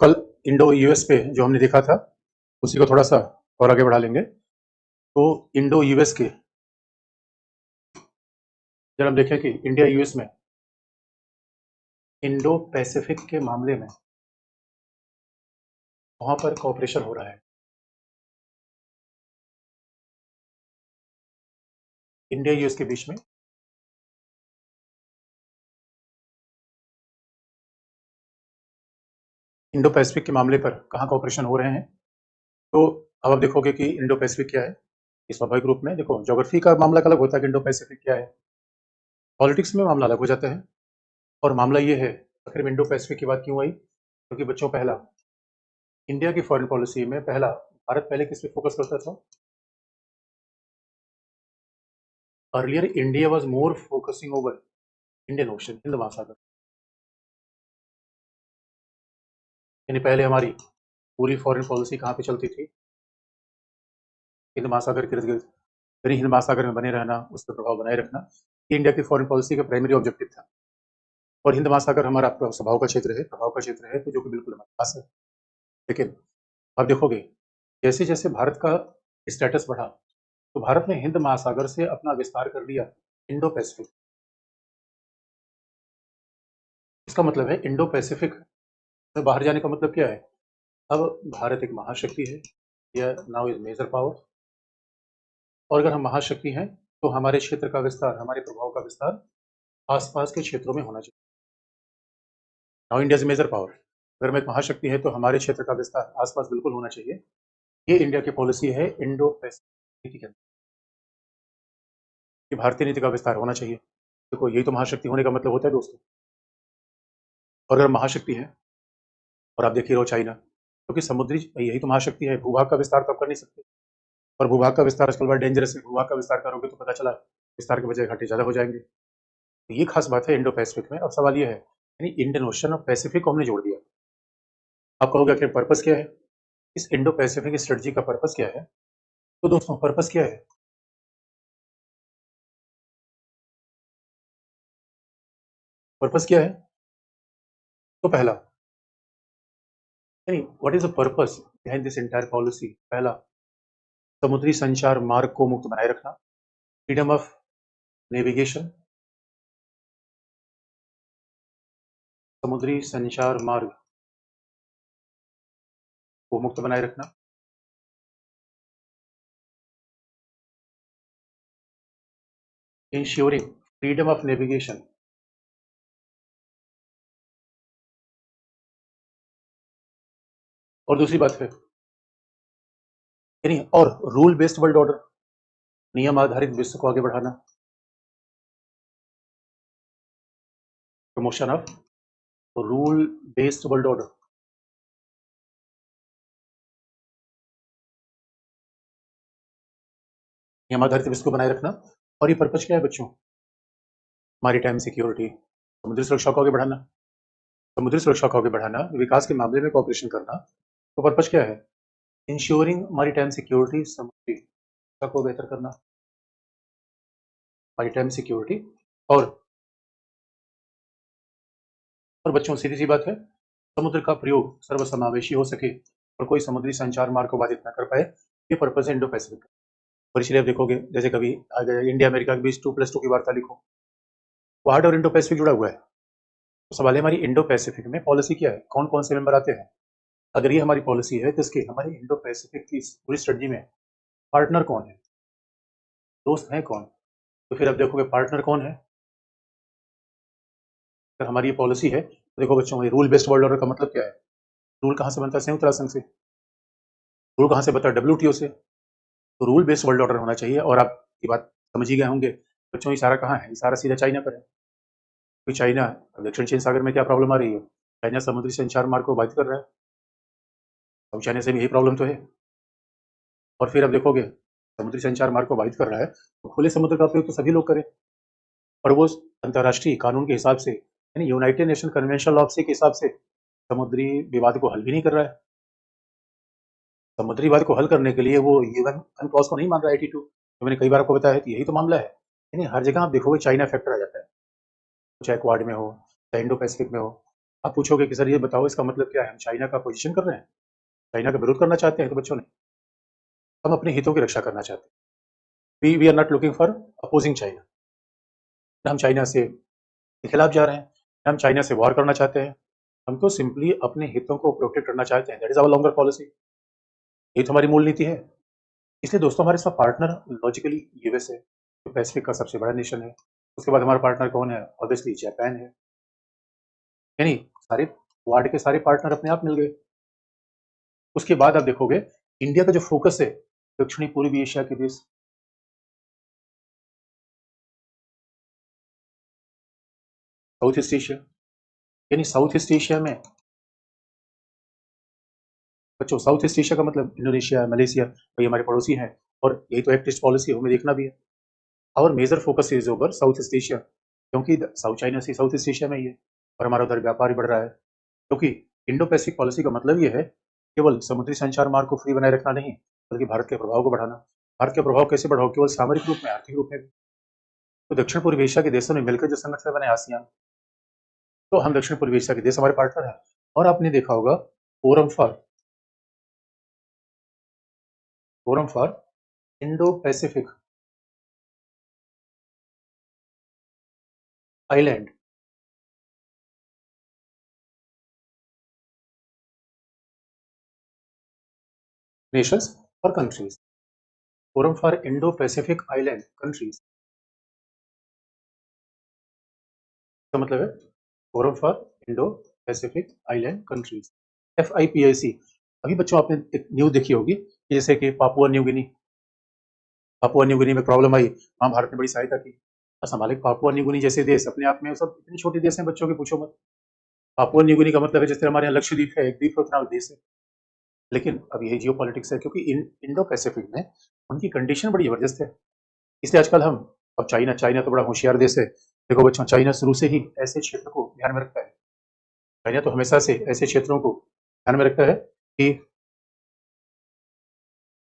कल Indo US पे जो हमने देखा था उसी को थोड़ा सा और आगे बढ़ा लेंगे। तो इंडो यूएस के जब हम देखें कि इंडिया यूएस में इंडो पैसिफिक के मामले में वहां पर कोऑपरेशन हो रहा है। इंडिया यूएस के बीच में इंडो पैसिफिक के मामले पर कहाँ कोऑपरेशन हो रहे हैं। तो अब आप देखोगे कि इंडो पैसिफिक क्या है। इस स्वाभाविक रूप में देखो, ज्योग्राफी का मामला अलग होता है कि इंडो पैसिफिक क्या है, पॉलिटिक्स में मामला अलग हो जाता है। और मामला ये है, आखिर में इंडो पैसिफिक की बात क्यों आई, क्योंकि बच्चों पहला इंडिया की फॉरेन पॉलिसी में भारत पहले किस पे फोकस करता था। Earlier India was more focusing over Indian ocean, Hind महासागर। यानी पहले हमारी पूरी फॉरेन पॉलिसी कहाँ पे चलती थी, हिंद महासागर के इर्द गिर्द। फिर हिंद महासागर में बने रहना, उस पर प्रभाव बनाए रखना, ये इंडिया की फॉरेन पॉलिसी का प्राइमरी ऑब्जेक्टिव था। और हिंद महासागर हमारा स्वभाव का क्षेत्र है, प्रभाव का क्षेत्र है, तो जो कि बिल्कुल हमारे पास है। लेकिन आप देखोगे जैसे जैसे भारत का स्टेटस बढ़ा, तो भारत ने हिंद महासागर से अपना विस्तार कर लिया इंडो पैसिफिक। इसका मतलब है इंडो पैसिफिक में बाहर जाने का मतलब क्या है, अब भारत एक महाशक्ति है, यह नाउ इज मेजर पावर। और अगर हम महाशक्ति हैं तो हमारे क्षेत्र का विस्तार, हमारे प्रभाव का विस्तार आसपास के क्षेत्रों में होना चाहिए। Now India is major power, अगर हम एक महाशक्ति है तो हमारे क्षेत्र का विस्तार आसपास बिल्कुल होना चाहिए। ये इंडिया की पॉलिसी है इंडो पैसिफिक नीति के अंदर, कि भारतीय नीति का विस्तार होना चाहिए। देखो, यही तो महाशक्ति होने का मतलब होता है दोस्तों। और अगर महाशक्ति है, और आप देखिए रहो चाइना, क्योंकि समुद्री, यही तो महाशक्ति है, भूभाग का विस्तार तो आप कर नहीं सकते। और भूभाग का विस्तार आजकल बड़ा डेंजरस है, भूभाग का विस्तार करोगे तो पता चला विस्तार के बजाय घाटे ज्यादा हो जाएंगे। तो ये खास बात है इंडो पैसिफिक में। अब सवाल ये है, यानी इंडियन ओशन और पैसिफिक को हमने जोड़ दिया। आप कहोगे आखिर पर्पस क्या है, इस इंडो पैसिफिक स्ट्रेटजी का पर्पस क्या है। तो दोस्तों पर्पस क्या है, पर्पस क्या है। तो पहला, यानी what is the purpose behind this entire policy. पहला, समुद्री संचार मार्ग को मुक्त बनाए रखना, फ्रीडम ऑफ नेविगेशन, समुद्री संचार मार्ग को मुक्त बनाए रखना। इंश्योरिंग फ्रीडम ऑफ नेविगेशन, और दूसरी बात है यानी, और रूल बेस्ड वर्ल्ड ऑर्डर, नियम आधारित विश्व को आगे बढ़ाना, promotion of rule based world order. नियम आधारित विश्व को बनाए रखना। और ये पर्पज क्या है बच्चों, मैरीटाइम सिक्योरिटी, समुद्री सुरक्षा को आगे बढ़ाना, समुद्री सुरक्षा को आगे बढ़ाना, विकास के मामले में कोऑपरेशन करना। तो पर्पज क्या है, इंश्योरिंग मैरीटाइम सिक्योरिटी, समुद्री सुरक्षा को बेहतर करना, मैरीटाइम सिक्योरिटी। और बच्चों सीधी सी बात है, समुद्र का प्रयोग सर्वसमावेशी हो सके और कोई समुद्री संचार मार्ग को बाधित न कर पाए, ये पर्पज है इंडो पैसिफिक। और इसलिए आप देखोगे जैसे कभी इंडिया अमेरिका के बीच 2+2 की वार्ता लिखो, क्वाड और इंडो पैसिफिक जुड़ा हुआ है। तो सवाल है हमारी इंडो पैसिफिक में पॉलिसी क्या है, कौन कौन से मेंबर आते हैं। अगर ये हमारी पॉलिसी है तो इसके हमारी इंडो पैसिफिक की पूरी स्ट्रेटजी में पार्टनर कौन है, दोस्त हैं कौन। तो फिर आप देखोगे पार्टनर कौन है। अगर हमारी ये पॉलिसी है तो देखो बच्चों, ये रूल बेस्ड वर्ल्ड ऑर्डर का मतलब क्या है, रूल कहाँ से बनता है, संयुक्त राष्ट्र संघ से। रूल कहाँ से बनता है, डब्ल्यूटीओ से। तो रूल बेस्ड वर्ल्ड ऑर्डर होना चाहिए। और आप ये बात समझ ही गए होंगे बच्चों, इशारा कहाँ है, इशारा सीधा चाइना पर है। तो चाइना, दक्षिण चीन सागर में क्या प्रॉब्लम आ रही है, चाइना समुद्री संचार मार्ग को बाधित कर रहा है, अब चाइना से भी यही प्रॉब्लम तो है। और फिर अब देखोगे समुद्री संचार मार्ग को बाधित कर रहा है, तो खुले समुद्र का उपयोग तो सभी लोग करें, और वो अंतर्राष्ट्रीय कानून के हिसाब से, यानी यूनाइटेड नेशन कन्वेंशन ऑफ सी के हिसाब से समुद्री विवाद को हल भी नहीं कर रहा है। समुद्री विवाद को हल करने के लिए वो यूएन क्लॉज को नहीं मान रहा है 82। तो मैंने कई बार आपको बताया कि यही तो मामला है। यानी हर जगह आप देखोगे चाइना फैक्टर आ जाता है, चाहे क्वाड में हो, चाहे इंडो पैसिफिक में हो। आप पूछोगे कि सर ये बताओ इसका मतलब क्या है, हम चाइना का अपोजिशन कर रहे हैं, चाइना का विरोध करना चाहते हैं? तो बच्चों ने हम अपने हितों की रक्षा करना चाहते हैं। We are not looking for opposing China. हम चाइना से के खिलाफ जा रहे हैं, हम चाइना से वॉर करना चाहते हैं। हम तो सिंपली अपने हितों को प्रोटेक्ट करना चाहते हैं। That is our longer policy. ये तो हमारी मूल नीति है। इसलिए दोस्तों हमारे साथ पार्टनर लॉजिकली यूएस है, जो पैसिफिक का सबसे बड़ा नेशन है। उसके बाद हमारा पार्टनर कौन है? ऑब्वियसली जापान है। यानी सारे क्वाड के सारे पार्टनर अपने आप मिल गए। उसके बाद आप देखोगे इंडिया का जो फोकस है दक्षिणी पूर्वी एशिया के देश, साउथ ईस्ट एशिया, यानी साउथ ईस्ट एशिया में बच्चों, साउथ ईस्ट एशिया का मतलब इंडोनेशिया, मलेशिया, भाई हमारे पड़ोसी हैं। और यही तो एक्ट ईस्ट पॉलिसी हमें देखना भी है। और major focus is over South East Asia, क्योंकि साउथ चाइना से साउथ ईस्ट एशिया में ही है और हमारा उधर व्यापार भी बढ़ रहा है। क्योंकि इंडो पैसिफिक पॉलिसी का मतलब ये है केवल समुद्री संचार मार्ग को फ्री बनाए रखना नहीं, बल्कि भारत के प्रभाव को बढ़ाना। भारत के प्रभाव कैसे बढ़ाओ? केवल सामरिक रूप में, आर्थिक रूप में भी। तो दक्षिण पूर्व एशिया के देशों ने मिलकर जो संगठन बने आसियान, तो हम दक्षिण पूर्व एशिया के देश हमारे पार्टनर हैं। और आपने देखा होगा forum for Indo Pacific island nations और countries, forum for Indo Pacific island countries का मतलब है forum for Indo Pacific island countries, FIPIC। अभी बच्चों आपने एक न्यूज देखी होगी, जैसे कि पापुआ न्यू गिनी में प्रॉब्लम आई, वहां भारत ने बड़ी सहायता की। असम मालिक पापुआ न्यू गिनी जैसे देश अपने आप में सब इतने छोटे देश हैं, बच्चों के पूछो मत। पापुआ न्यू गिनी का मतलब है जैसे हमारे यहाँ लक्षद्वीप है, एक द्वीप है, उतना देश है। लेकिन अब यही जियो पॉलिटिक्स है, क्योंकि इंडो पैसिफिक में उनकी कंडीशन बड़ी जबरदस्त है। इसलिए आजकल हम, और चाइना चाइना तो बड़ा होशियार देश है। देखो बच्चों, चाइना शुरू से ही ऐसे क्षेत्र को ध्यान में रखता है। चाइना तो हमेशा से ऐसे क्षेत्रों को ध्यान में रखता है कि,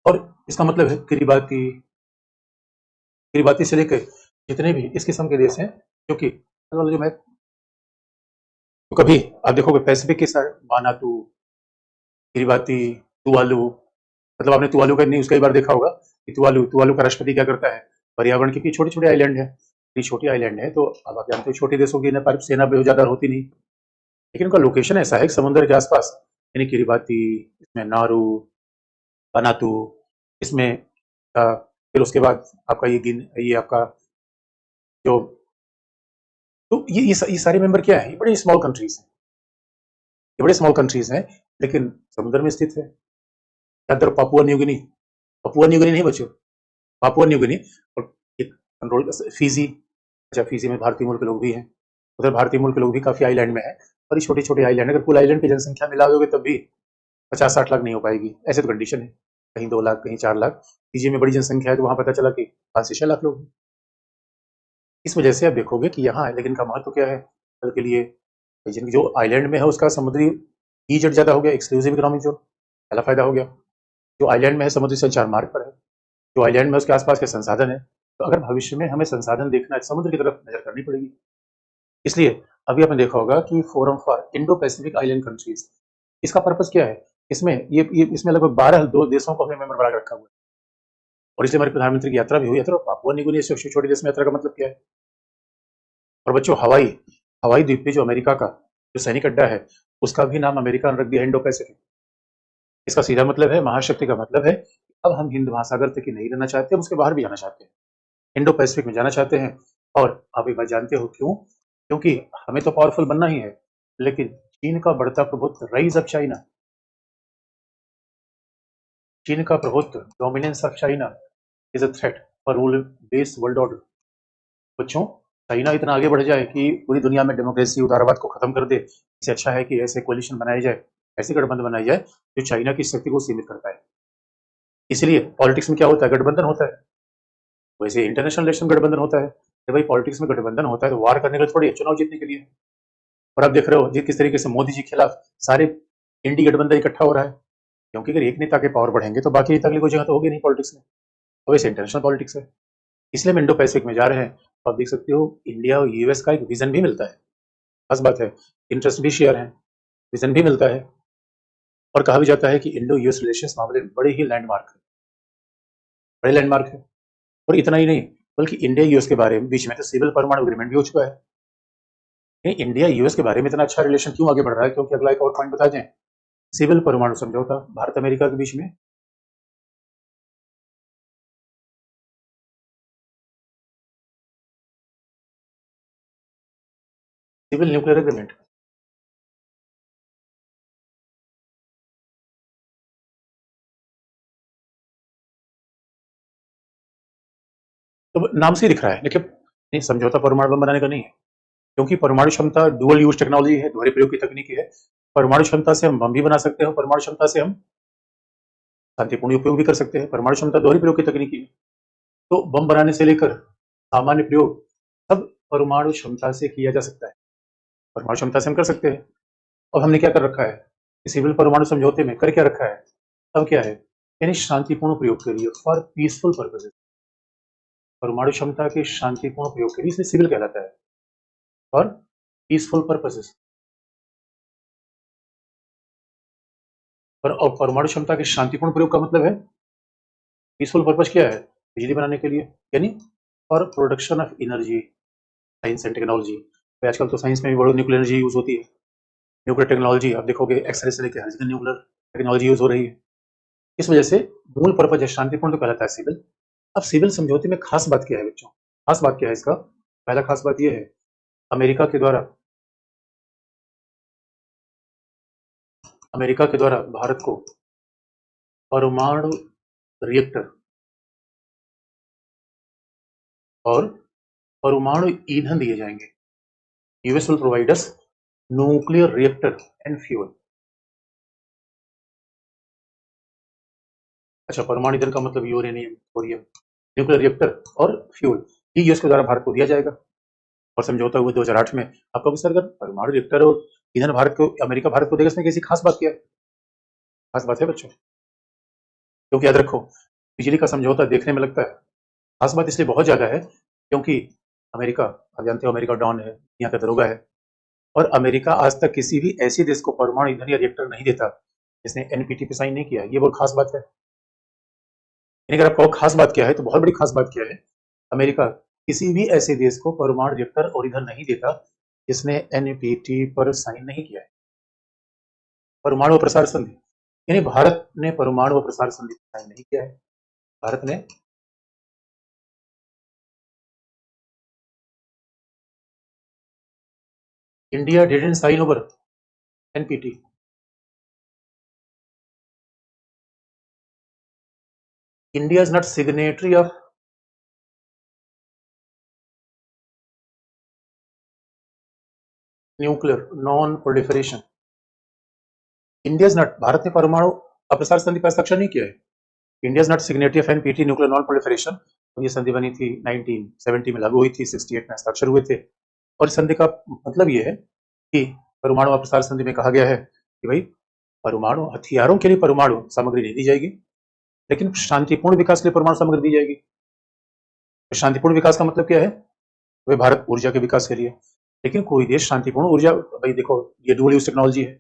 और इसका मतलब है किरीबाती से लेकर जितने भी इस किस्म के देश हैं, जो कि जो मैं, तो कभी आप देखोगे पैसिफिक के साथ वानातू, किरीबाती, तुवालू, मतलब आपने तुवालू का न्यूज कई बार देखा होगा कि तुवालू का राष्ट्रपति क्या करता है, पर्यावरण की छोटे छोटे आइलैंड है, ये छोटी आइलैंड है, तो अब आप जानते हो छोटे देशों की सेना बहुत ज्यादा होती नहीं, लेकिन उनका लोकेशन ऐसा है समुद्र के आसपास। यानी किरीबाती, इसमें नारू, बनातू, इसमें फिर उसके बाद आपका ये आपका जो, तो ये सारे मेंबर क्या है? ये बड़े स्मॉल कंट्रीज हैं, ये बड़े स्मॉल कंट्रीज हैं, लेकिन समुद्र में स्थित है। याद रखो पपुआ न्यू गिनी नहीं बच्चों, पापुआ न्यू गिनी। और एक कंट्रोल फीजी, अच्छा फीजी में भारतीय मूल के लोग भी हैं, उधर भारतीय मूल के लोग भी काफी आइलैंड में है। और ये छोटे छोटे आइलैंड, अगर कुल आइलैंड की जनसंख्या मिला दोगे तब भी 50-60 लाख नहीं हो पाएगी, ऐसे तो कंडीशन है। कहीं 2 लाख, कहीं 4 लाख। फीजी में बड़ी जनसंख्या है, तो वहां पता चला कि 5 से 6 लाख लोग हैं। इस वजह से आप देखोगे कि यहाँ, लेकिन का महत्व क्या है कल के लिए? जो आइलैंड में है उसका समुद्री ईजट ज्यादा हो गया, एक्सक्लूसिव इकोनॉमिक जोन, पहला फायदा हो गया। जो आइलैंड में है समुद्री संचार मार्ग पर है, जो आइलैंड में उसके आसपास के संसाधन है। तो अगर भविष्य में हमें संसाधन देखना है, समुद्र की तरफ नजर करनी पड़ेगी। इसलिए अभी आपने देखा होगा कि forum for Indo Pacific island countries, इसका पर्पस क्या है? इसमें ये इसमें लगभग 12 दो देशों को हमने मेंबर बना रखा हुआ है। और इसलिए हमारे प्रधानमंत्री की यात्रा भी हुई है। तो पापुआ न्यू गिनी से छोटे देश में यात्रा का मतलब क्या है? और बच्चों, हवाई हवाई द्वीप पे जो अमेरिका का जो सैनिक अड्डा है, उसका भी नाम अमेरिका ने रख दिया, इंडो पैसिफिक। इसका सीधा मतलब है, महाशक्ति का मतलब है अब हम हिंद महासागर तक ही नहीं रहना चाहते, हम उसके बाहर भी जाना चाहते हैं, इंडो पैसिफिक में जाना चाहते हैं। और आप एक बात जानते हो क्यों? क्योंकि हमें तो पावरफुल बनना ही है, लेकिन चीन का बढ़ता प्रभुत्व, राइज ऑफ चाइना, चीन का प्रभुत्व, dominance of China is a threat for rule based world order. बच्चों, चाइना इतना आगे बढ़ जाए कि पूरी दुनिया में डेमोक्रेसी, उदारवाद को खत्म कर दे, इससे अच्छा है कि ऐसे कोलिशन बनाए जाए, ऐसे गठबंधन बनाई जाए जो चाइना की शक्ति को सीमित करता है। इसलिए पॉलिटिक्स में क्या होता है? गठबंधन होता है। वैसे इंटरनेशनल रिलेशन गठबंधन होता है। जब भाई पॉलिटिक्स में गठबंधन होता है तो वार करने के लिए थोड़ी है, चुनाव जीतने के लिए। और आप देख रहे हो किस तरीके से मोदी जी के खिलाफ सारे इंडी गठबंधन इकट्ठा हो रहा है, क्योंकि अगर एक नेता के पावर बढ़ेंगे तो बाकी नेता के लिए कोई जगह तो होगी नहीं पॉलिटिक्स में। तो वैसे इंटरनेशनल पॉलिटिक्स है, इसलिए हम इंडो पैसिफिक में जा रहे हैं। तो आप देख सकते हो इंडिया और यूएस का एक विजन भी मिलता है, खास बात है, इंटरेस्ट भी शेयर है। विजन भी मिलता है। और कहा भी जाता है कि इंडो यूएस रिलेशंस मामले में बड़े ही लैंडमार्क है, बड़े लैंडमार्क है। और इतना ही नहीं, बल्कि इंडिया यूएस के बारे में बीच में तो सिविल परमाणु एग्रीमेंट भी हो चुका है। ये इंडिया यूएस के बारे में इतना अच्छा रिलेशन क्यों आगे बढ़ रहा है? क्योंकि अगला एक और पॉइंट बता दें, सिविल परमाणु समझौता भारत अमेरिका के बीच में सिविल न्यूक्लियर एग्रीमेंट। तो नाम से ही दिख रहा है, लेकिन नहीं, समझौता परमाणु बम बनाने का नहीं है, क्योंकि परमाणु क्षमता डुअल यूज टेक्नोलॉजी है, दोहरे प्रयोग की तकनीकी है। परमाणु क्षमता से हम बम भी बना सकते हैं, परमाणु क्षमता से हम शांतिपूर्ण उपयोग भी कर सकते हैं। परमाणु क्षमता दोहरे प्रयोग की तकनीकी है। तो बम बनाने से लेकर सामान्य प्रयोग सब परमाणु क्षमता से किया जा सकता है, परमाणु क्षमता से हम कर सकते हैं। और हमने क्या कर रखा है, सिविल परमाणु समझौते में कर क्या रखा है, अब क्या है, यानी शांतिपूर्ण प्रयोग के लिए, फॉर पीसफुल पर्पजेज, परमाणु क्षमता के शांतिपूर्ण प्रयोग के लिए, इसलिए सिविल कहलाता है, फॉर पीसफुल पर्पजेज। और परमाणु क्षमता के शांतिपूर्ण प्रयोग का मतलब है, पीसफुल पर्पज क्या है, बिजली बनाने के लिए, यानी for production of energy, science and technology. तो आजकल तो साइंस में भी बड़ी न्यूक्लियर एनर्जी यूज होती है, न्यूक्लियर टेक्नोलॉजी। आप देखोगे एक्सरे से लेकर हर जगह न्यूक्लियर टेक्नोलॉजी यूज हो रही है। इस वजह से मूल पर्पज है शांतिपूर्ण, तो कहलाता है सिविल। अब सिविल समझौते में खास बात क्या है बच्चों, खास बात क्या है इसका, पहला खास बात यह है, अमेरिका के द्वारा भारत को परमाणु रिएक्टर और परमाणु ईंधन दिए जाएंगे। US will provide us nuclear reactor and fuel. अच्छा, परमाणु ईंधन का मतलब यूरेनियम, थोरियम, न्यूक्लियर रिएक्टर और फ्यूल, ये यूएस के द्वारा भारत को दिया जाएगा। और समझौता हुआ 2008 में। आपको सर, अगर परमाणु रिएक्टर और ईंधन भारत को, अमेरिका भारत को देगा, इसमें किसी खास बात क्या है, खास बात है बच्चों? क्योंकि याद रखो, बिजली का समझौता देखने में लगता है, खास बात इसलिए बहुत ज्यादा है क्योंकि अमेरिका, आप जानते हो अमेरिका डॉन है, यहाँ का दरोगा है। और अमेरिका आज तक किसी भी ऐसे देश को परमाणु ईंधन या रिएक्टर नहीं देता जिसने एनपीटी पे साइन नहीं किया। ये बहुत खास बात है। यानी अगर आप कहो खास बात क्या है, तो बहुत बड़ी खास बात क्या है, अमेरिका किसी भी ऐसे देश को परमाणु रिएक्टर और ईंधन नहीं देता जिसने एनपीटी पर साइन नहीं किया है। परमाणु प्रसार संधि, यानी भारत ने परमाणु प्रसार संधि पर साइन नहीं किया है। भारत ने India didn't sign over NPT. India is not signatory of nuclear non proliferation. India is not, Bharat ने परमाणु अप्रसार संधि पर हस्ताक्षर नहीं किया है। India is not signatory of NPT, nuclear non proliferation. तो ये संधि बनी थी 1970 में, लागू हुई थी, 68 में हस्ताक्षर हुए थे। और इस संधि का मतलब ये है कि परमाणु अप्रसार संधि में कहा गया है कि भाई, परमाणु हथियारों के लिए परमाणु सामग्री नहीं दी जाएगी, लेकिन शांतिपूर्ण विकास के लिए परमाणु सामग्री दी जाएगी। तो शांतिपूर्ण विकास का मतलब क्या है, वे भारत ऊर्जा के विकास के लिए। लेकिन कोई देश शांतिपूर्ण ऊर्जा, भाई देखो, ये डुअल यूज टेक्नोलॉजी है,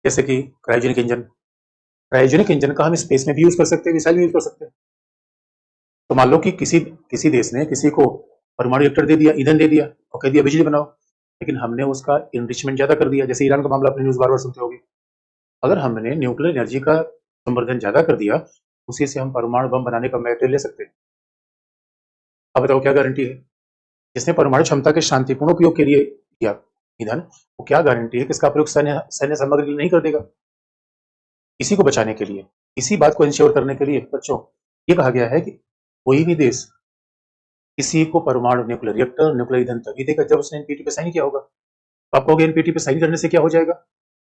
जैसे कि क्रायोजेनिक इंजन। क्रायोजेनिक इंजन का हम स्पेस में भी यूज कर सकते हैं, मिसाइल भी यूज कर सकते हैं। तो मान लो कि किसी किसी देश ने किसी को परमाणु रिएक्टर दे दिया, ईंधन दे दिया, और कह दिया बिजली बनाओ, लेकिन हमने उसका इनरिचमेंट ज्यादा कर दिया, जैसे ईरान का मामला अपने न्यूज बार बार सुनते होंगे। अगर हमने न्यूक्लियर एनर्जी का संवर्धन ज्यादा कर दिया, उसी से हम परमाणु बम बनाने का मटेरियल ले सकते हैं। अब बताओ क्या गारंटी है, जिसने परमाणु क्षमता के शांतिपूर्ण उपयोग के लिए किया ईंधन, वो क्या गारंटी है कि इसका प्रयोग सैन्य सैन्य सामग्री के लिए नहीं कर देगा? इसी को बचाने के लिए, इसी बात को इंश्योर करने के लिए बच्चों, ये कहा गया है कि कोई भी देश किसी को परमाणु न्यूक्लियर रिएक्टर, न्यूक्लियर ईंधन तभी देगा जब उसने एनपीटी पे साइन किया होगा। तो आप कहोगे एनपीटी पे साइन करने से क्या हो जाएगा?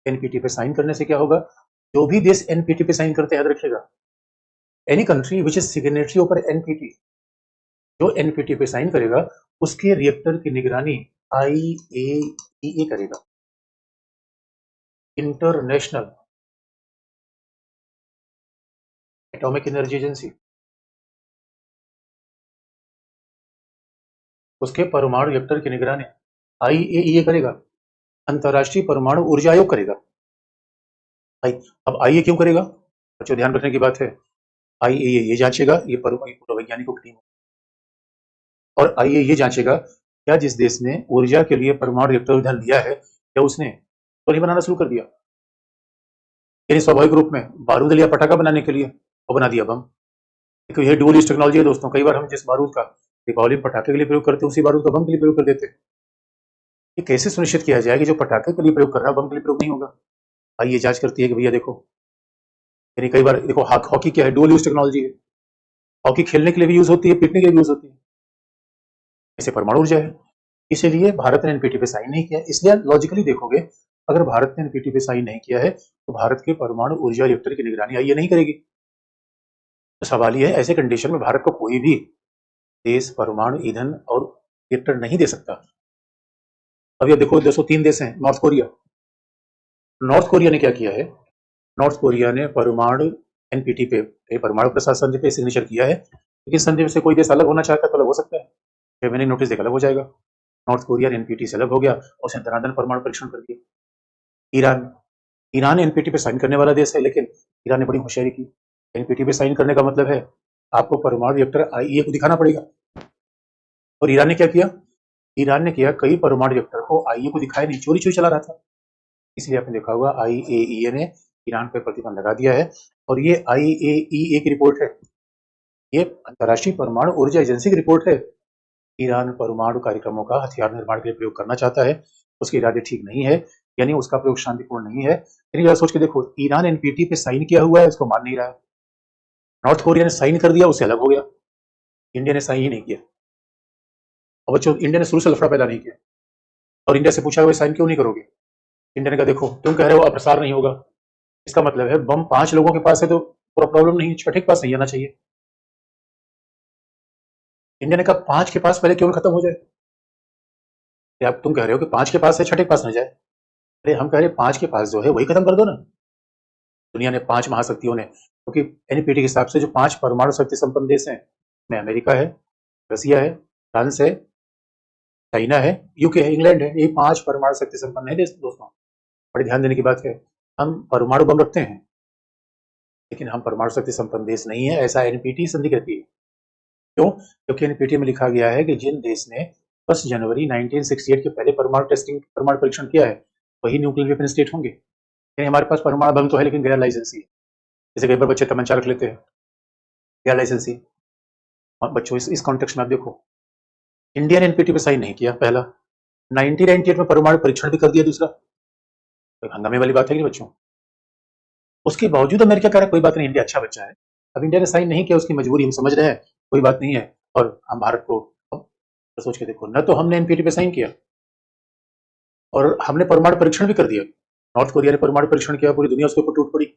एनपीटी पे साइन करने से क्या होगा, जो भी देश एनपीटी पे साइन करते हैं, याद रखिएगा, any country which is signatory over NPT, जो एनपीटी पे साइन करेगा उसके रिएक्टर की निगरानी आईएईए करेगा, इंटरनेशनल एटॉमिक एनर्जी एजेंसी। उसके परमाणु रिएक्टर की निगरानी आईएईए करेगा, अंतर्राष्ट्रीय परमाणु ऊर्जा आयोग करेगा। भाई अब आईए क्यों करेगा? बच्चों ध्यान रखने की बात है, आईएए ये जांचेगा, ये पूर्व वैज्ञानिकों की टीम, और आईए ये जांचेगा क्या जिस देश ने ऊर्जा के लिए परमाणु रिएक्टर ईंधन लिया है, क्या उसने तो नहीं बनाना शुरू कर दिया? यानी स्वाभाविक रूप में बारूद लिया पटाखा बनाने के लिए और बना दिया बम। देखो ये डुअल यूज टेक्नोलॉजी है दोस्तों, कई बार हम जिस बारूद का दीपावली में पटाखे के लिए प्रयोग करते हैं उसी बारूद का बम के लिए प्रयोग कर देते हैं। ये कैसे सुनिश्चित किया जाए कि जो पटाखे के लिए प्रयोग कर रहा है बम के लिए प्रयोग नहीं होगा? आइए जांच करती है कि भैया देखो, यानी कई बार देखो हॉकी क्या है, डुअल यूज टेक्नोलॉजी है, हॉकी खेलने के लिए भी यूज होती है, पीटने के लिए भी यूज होती है, ऐसे परमाणु ऊर्जा है। इसीलिए भारत ने एनपीटी पे साइन नहीं किया। इसलिए लॉजिकली देखोगे, अगर भारत ने एनपीटी पे साइन नहीं किया है तो भारत के परमाणु ऊर्जा रिएक्टर की निगरानी आईए नहीं करेगी। तो सवाल ये है, ऐसे कंडीशन में भारत को कोई भी देश परमाणु ईंधन और रिएक्टर नहीं दे सकता। अब ये देखो 203 देश हैं। नॉर्थ कोरिया, नॉर्थ कोरिया ने क्या किया है, नॉर्थ कोरिया ने परमाणु एनपीटी पे परमाणु प्रसार संधि पे सिग्नेचर किया है, लेकिन संधि से कोई देश अलग होना चाहता है तो अलग हो सकता है, 6 महीने नोटिस देकर अलग हो जाएगा। नॉर्थ कोरिया ने एनपीटी से अलग हो गया और उसने धनाधन परमाणु परीक्षण कर दिया। ईरान, ईरान एनपीटी पे साइन करने वाला देश है, लेकिन ईरान ने बड़ी होशियारी की। एनपीटी पे साइन करने का मतलब है आपको परमाणु रिएक्टर आईईए को दिखाना पड़ेगा। और ईरान ने क्या किया, ईरान ने किया कई परमाणु रिएक्टर को आईईए को दिखाया नहीं, चोरी चोरी चला रहा था। इसलिए आपने देखा होगा आईएईए ने ईरान पर प्रतिबंध लगा दिया है। और ये आईएईए की रिपोर्ट है, ये अंतर्राष्ट्रीय परमाणु ऊर्जा एजेंसी की रिपोर्ट है। ईरान परमाणु कार्यक्रमों का हथियार निर्माण के लिए प्रयोग करना चाहता है, उसके इरादे ठीक नहीं है, यानी उसका प्रयोग शांतिपूर्ण नहीं है। यानी जरा सोच के देखो, ईरान एनपीटी पे साइन किया हुआ है, इसको मान नहीं रहा है। नॉर्थ कोरिया ने साइन कर दिया, उससे अलग हो गया। इंडिया ने साइन ही नहीं किया। और बच्चों इंडिया ने शुरू से लफड़ा पैदा नहीं किया, और इंडिया से पूछा हुआ साइन क्यों नहीं करोगे? इंडिया ने कहा देखो तुम कह रहे हो अप्रसार नहीं होगा, इसका मतलब है बम 5 लोगों के पास है तो पूरा प्रॉब्लम नहीं, छठे के पास नहीं आना चाहिए। इंडिया ने कहा 5 के पास पहले क्यों खत्म हो जाए? आप तुम कह रहे हो कि 5 के पास है, छठे के पास न जाए। अरे हम कह रहे 5 के पास जो है वही खत्म कर दो ना। दुनिया ने 5 महाशक्तियों ने, क्योंकि एनपीटी के हिसाब से जो 5 परमाणु शक्ति संपन्न देश हैं, में अमेरिका है, रसिया है, फ्रांस है, चाइना है, यूके है, इंग्लैंड है, ये 5 परमाणु शक्ति संपन्न है देश दोस्तों। बड़ी ध्यान देने की बात है, हम परमाणु बम रखते हैं लेकिन हम परमाणु शक्ति संपन्न देश नहीं है, ऐसा एनपीटी संधि कहती है। क्यों? क्योंकि एनपीटी में लिखा गया है कि जिन देश ने 1 जनवरी 1968 के पहले परमाणु टेस्टिंग परमाणु परीक्षण किया है वही न्यूक्लियर वेपन स्टेट होंगे। यानी हमारे पास परमाणु बम तो है लेकिन गैर लाइसेंसी है। जैसे कई बार बच्चे तमंचा रख लेते हैं, गैर लाइसेंसी। और बच्चों इस कॉन्टेक्स्ट में आप देखो, इंडिया ने एनपीटी पे साइन नहीं किया पहला, 1998 में परमाणु परीक्षण भी कर दिया दूसरा, तो हंगामे वाली बात है कि बच्चों। उसके बावजूद अमेरिका कह रहा है कोई बात नहीं, इंडिया अच्छा बच्चा है। अब इंडिया ने साइन नहीं किया, उसकी मजबूरी हम समझ रहे हैं, कोई बात नहीं है। और हम भारत को, तो सोच के देखो, न तो हमने एनपीटी पे साइन किया और हमने परमाणु परीक्षण भी कर दिया। नॉर्थ कोरिया ने परमाणु परीक्षण किया, पूरी दुनिया उसके ऊपर टूट पड़ी।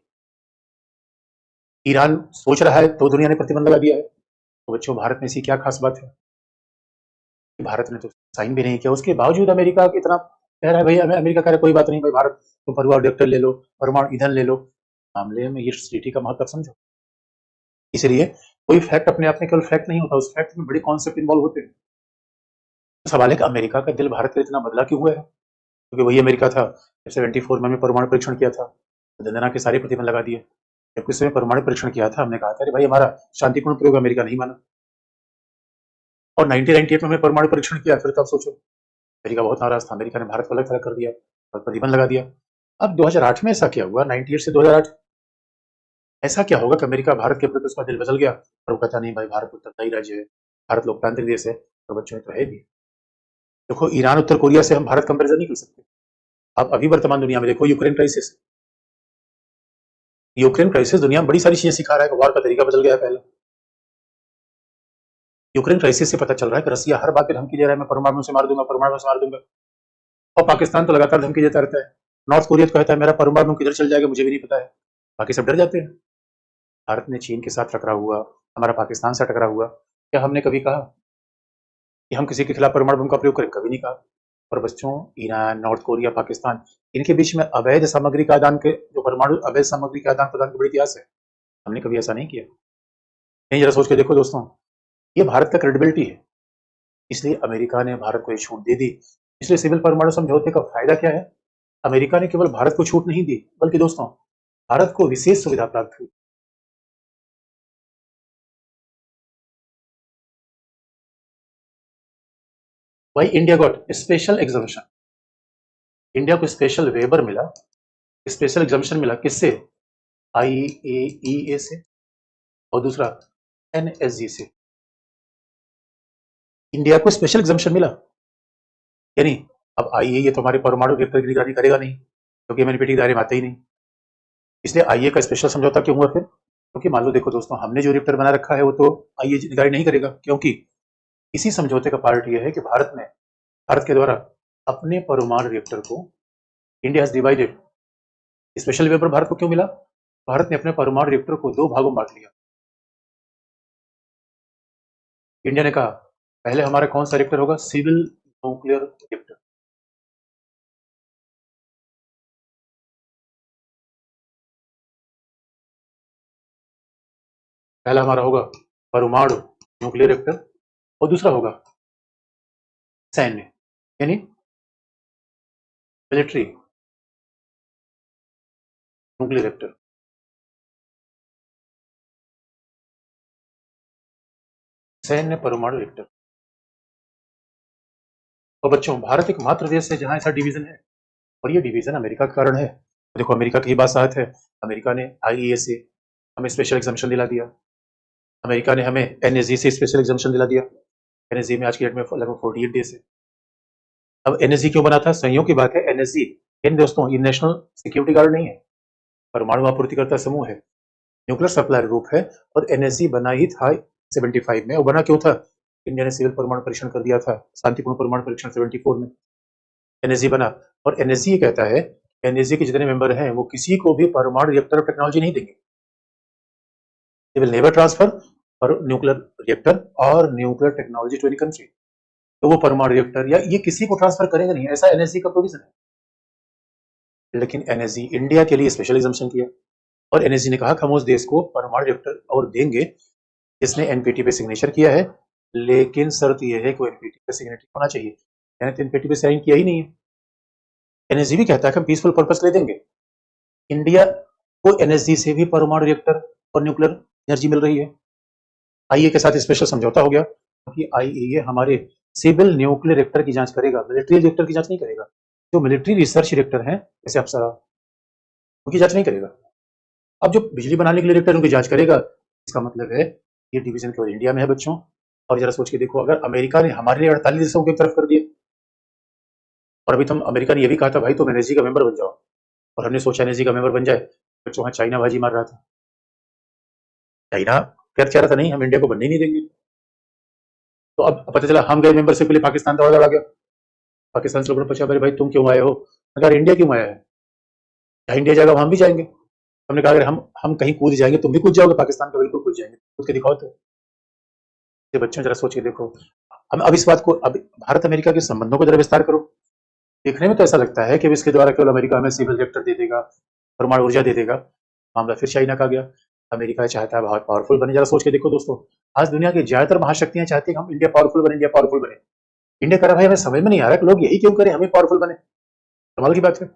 ईरान सोच रहा है तो दुनिया ने प्रतिबंध लगा दिया है। तो बच्चों भारत में ऐसी क्या खास बात है कि भारत ने तो साइन भी नहीं किया, उसके बावजूद अमेरिका इतना कह रहा है। भाई अमेरिका कह रहा है कोई बात नहीं भाई, भारत तुम परमाणु रिएक्टर ले लो, परमाणु ईंधन ले लो। मामले में ये ट्रीटी का महत्व समझो। इसलिए कोई फैक्ट अपने आप में केवल फैक्ट नहीं होता, उस फैक्ट में बड़े कॉन्सेप्ट इन्वॉल्व होते हैं। सवाल है कि अमेरिका का दिल भारत के लिए इतना बदला क्यों हुआ है? क्योंकि वही अमेरिका था जब 74 में हमने परमाणु परीक्षण किया था, दंदना के सारे प्रतिबंध लगा दिए। जब उस समय परमाणु परीक्षण किया था हमने कहा था अरे भाई हमारा शांतिपूर्ण प्रयोग अमेरिका नहीं माना। और 1998 में हमने परमाणु परीक्षण किया, फिर तो आप सोचो अमेरिका बहुत नाराज था, अमेरिका ने भारत को अलग थलग कर दिया और प्रतिबंध लगा दिया। अब 2008 में ऐसा क्या हुआ, 98 से 2008 ऐसा क्या होगा कि अमेरिका भारत के प्रति उसका दिल बदल गया और वो कहता नहीं भाई भारत उत्तरदायी राज्य है, भारत लोकतांत्रिक देश है। और बच्चों तो है भी। देखो ईरान उत्तर कोरिया से हम भारत कंपेरिजन नहीं कर सकते। आप अभी वर्तमान दुनिया में देखो, यूक्रेन क्राइसिस, यूक्रेन क्राइसिस दुनिया में बड़ी सारी चीजें सिखा रहा है कि वार का तरीका बदल गया है। पहले यूक्रेन क्राइसिस से पता चल रहा है कि रसिया हर बात पे धमकी दे रहा है, मैं परमाणु से मार दूंगा, परमाणु से मार दूंगा। और पाकिस्तान तो लगातार धमकी देता रहता है। नॉर्थ कोरिया तो कहता है मेरा परमाणु किधर चल जाएगा मुझे भी नहीं पता है। बाकी सब डर जाते हैं। भारत ने चीन के साथ टकरा हुआ, हमारा पाकिस्तान से टकरा हुआ, क्या हमने कभी कहा कि हम किसी के खिलाफ परमाणु बम का प्रयोग करें? कभी नहीं कहा। और बच्चों ईरान, नॉर्थ कोरिया, पाकिस्तान, इनके बीच में अवैध सामग्री का आदान के, जो परमाणु अवैध सामग्री के आदान प्रदान का बड़ा इतिहास है, हमने कभी ऐसा नहीं किया। नहीं, जरा सोच के देखो दोस्तों, ये भारत का क्रेडिबिलिटी है। इसलिए अमेरिका ने भारत को ये छूट दे दी। इसलिए सिविल परमाणु समझौते का फायदा क्या है? अमेरिका ने केवल भारत को छूट नहीं दी, बल्कि दोस्तों भारत को विशेष सुविधा प्राप्त हुई। Why India got special exemption? India को स्पेशल वेबर मिला, स्पेशल एग्जामिशन मिला किससे? IAEA से और दूसरा NSG से। इंडिया को स्पेशल एग्जामिशन मिला, यानी अब IAEA तो हमारे परमाणु रिएक्टर की निगरानी करेगा नहीं, क्योंकि एमएनपीटी के दायरे में आते ही नहीं। इसलिए IAEA का स्पेशल समझौता क्यों हुआ फिर? क्योंकि मान लो देखो दोस्तों, हमने जो रिएक्टर बना रखा है वो तो IAEA निगरानी नहीं करेगा, क्योंकि इसी समझौते का पार्ट यह है कि भारत के द्वारा अपने परमाणु रिएक्टर को India has divided. Special vapour Bharat को क्यों मिला? भारत ने अपने परमाणु रिएक्टर को 2 भागों में बांट लिया। इंडिया ने कहा पहले हमारा कौन सा रिएक्टर होगा? Civil nuclear reactor. पहला हमारा होगा परमाणु न्यूक्लियर रिएक्टर और दूसरा होगा सैन्य, यानी मिलिट्री न्यूक्लियर रिएक्टर। सैन्य परमाणु रिएक्टर। तो बच्चों, भारत एक मात्र देश है जहां ऐसा डिवीजन है, और ये डिवीजन अमेरिका के कारण है। देखो, अमेरिका की बात साथ है, अमेरिका ने IAEA से हमें स्पेशल एग्जामिशन दिला दिया, अमेरिका ने हमें NSG से स्पेशल एग्जामिशन दिला दिया। NSG में आज की डेट में लगभग 48 डेज है। अब NSG क्यों बना था? संयोग की बात है। NSG इन दोस्तों ये नेशनल सिक्योरिटी गार्ड नहीं है, परमाणु आपूर्तिकर्ता समूह है, न्यूक्लियर सप्लायर ग्रुप है, और NSG बना ही था 75 में। वो बना क्यों था? इंडिया ने सिविल परमाणु परीक्षण कर दिया था, शांतिपूर्ण परमाणु परीक्षण 74 में NSG बना। और NSG ये कहता है, NSG के जितने मेंबर हैं वो किसी को भी परमाणु रिएक्टर टेक्नोलॉजी नहीं देंगे। They will never transfer nuclear reactor और nuclear technology to any country. तो वो परमाणु रिएक्टर या ये किसी को ट्रांसफर करेगा नहीं, ऐसा NSG का प्रोविजन है। लेकिन NSG इंडिया के लिए स्पेशल एग्जामिशन किया, और NSG ने कहा कि हम उस देश को परमाणु रिएक्टर और देंगे जिसने NPT पे सिग्नेचर किया है, लेकिन शर्त यह है कि NPT पे सिग्नेचर होना चाहिए। यानी तो NPT पे साइन किया ही नहीं है। NSG भी कहता है कि हम पीसफुल पर्पस ले देंगे। इंडिया को NSG से भी परमाणु रिएक्टर और न्यूक्लियर एनर्जी मिल रही है। IAEA के साथ स्पेशल समझौता हो गया, क्योंकि IAEA हमारे सिविल न्यूक्लियर रिएक्टर की जांच करेगा, मिलिट्री रिएक्टर की जांच नहीं करेगा। जो मिलिट्री रिसर्च रिएक्टर हैं जैसे अप्सरा, उनकी जांच नहीं करेगा। अब जो बिजली बनाने के लिए रिएक्टर उनकी जांच करेगा। इसका मतलब है ये डिवीजन केवल इंडिया में है बच्चों। और जरा सोच के देखो, अगर अमेरिका ने हमारे लिए 48 देशों की तरफ कर दिया, और अभी तो अमेरिका ने यह भी कहा था भाई तुम NSG का मेंबर बन जाओ, और हमने सोचा NSG का मेंबर बन जाए, बच्चों वहां चाइना बाजी मार रहा था। चाइना क्या चाह रहा था, नहीं हम इंडिया को बनने नहीं देंगे। तो अब पता चला हम गए मेंबरशिप के लिए, पाकिस्तान दौड़ दौड़ा गया। पाकिस्तान से लोगों ने पूछा भाई तुम क्यों आए हो? अगर इंडिया क्यों आया है? जहाँ इंडिया जाएगा हम भी जाएंगे। हमने कहा अगर हम कहीं कूद जाएंगे तुम भी कूद जाओगे, पाकिस्तान का बिल्कुल कूद जाएंगे, कूद के दिखाओ। तो ये बच्चों जरा सोच के देखो। अब इस बात को, अब भारत अमेरिका के संबंधों को जरा विस्तार करो। देखने में तो ऐसा लगता है कि इसके द्वारा केवल अमेरिका हमें सिविल रिएक्टर दे देगा, परमाणु ऊर्जा दे देगा। मामला फिर चाइना का गया। अमेरिका चाहता है बहुत पावरफुल बने। जरा सोच के देखो दोस्तों, आज दुनिया की ज्यादातर महाशक्तियां चाहती है हम इंडिया पावरफुल बने, इंडिया पावरफुल बने। इंडिया कह रहा भाई हमें समझ में नहीं आ रहा कि लोग यही क्यों करें, हमें पावरफुल बने। कमाल की बात है।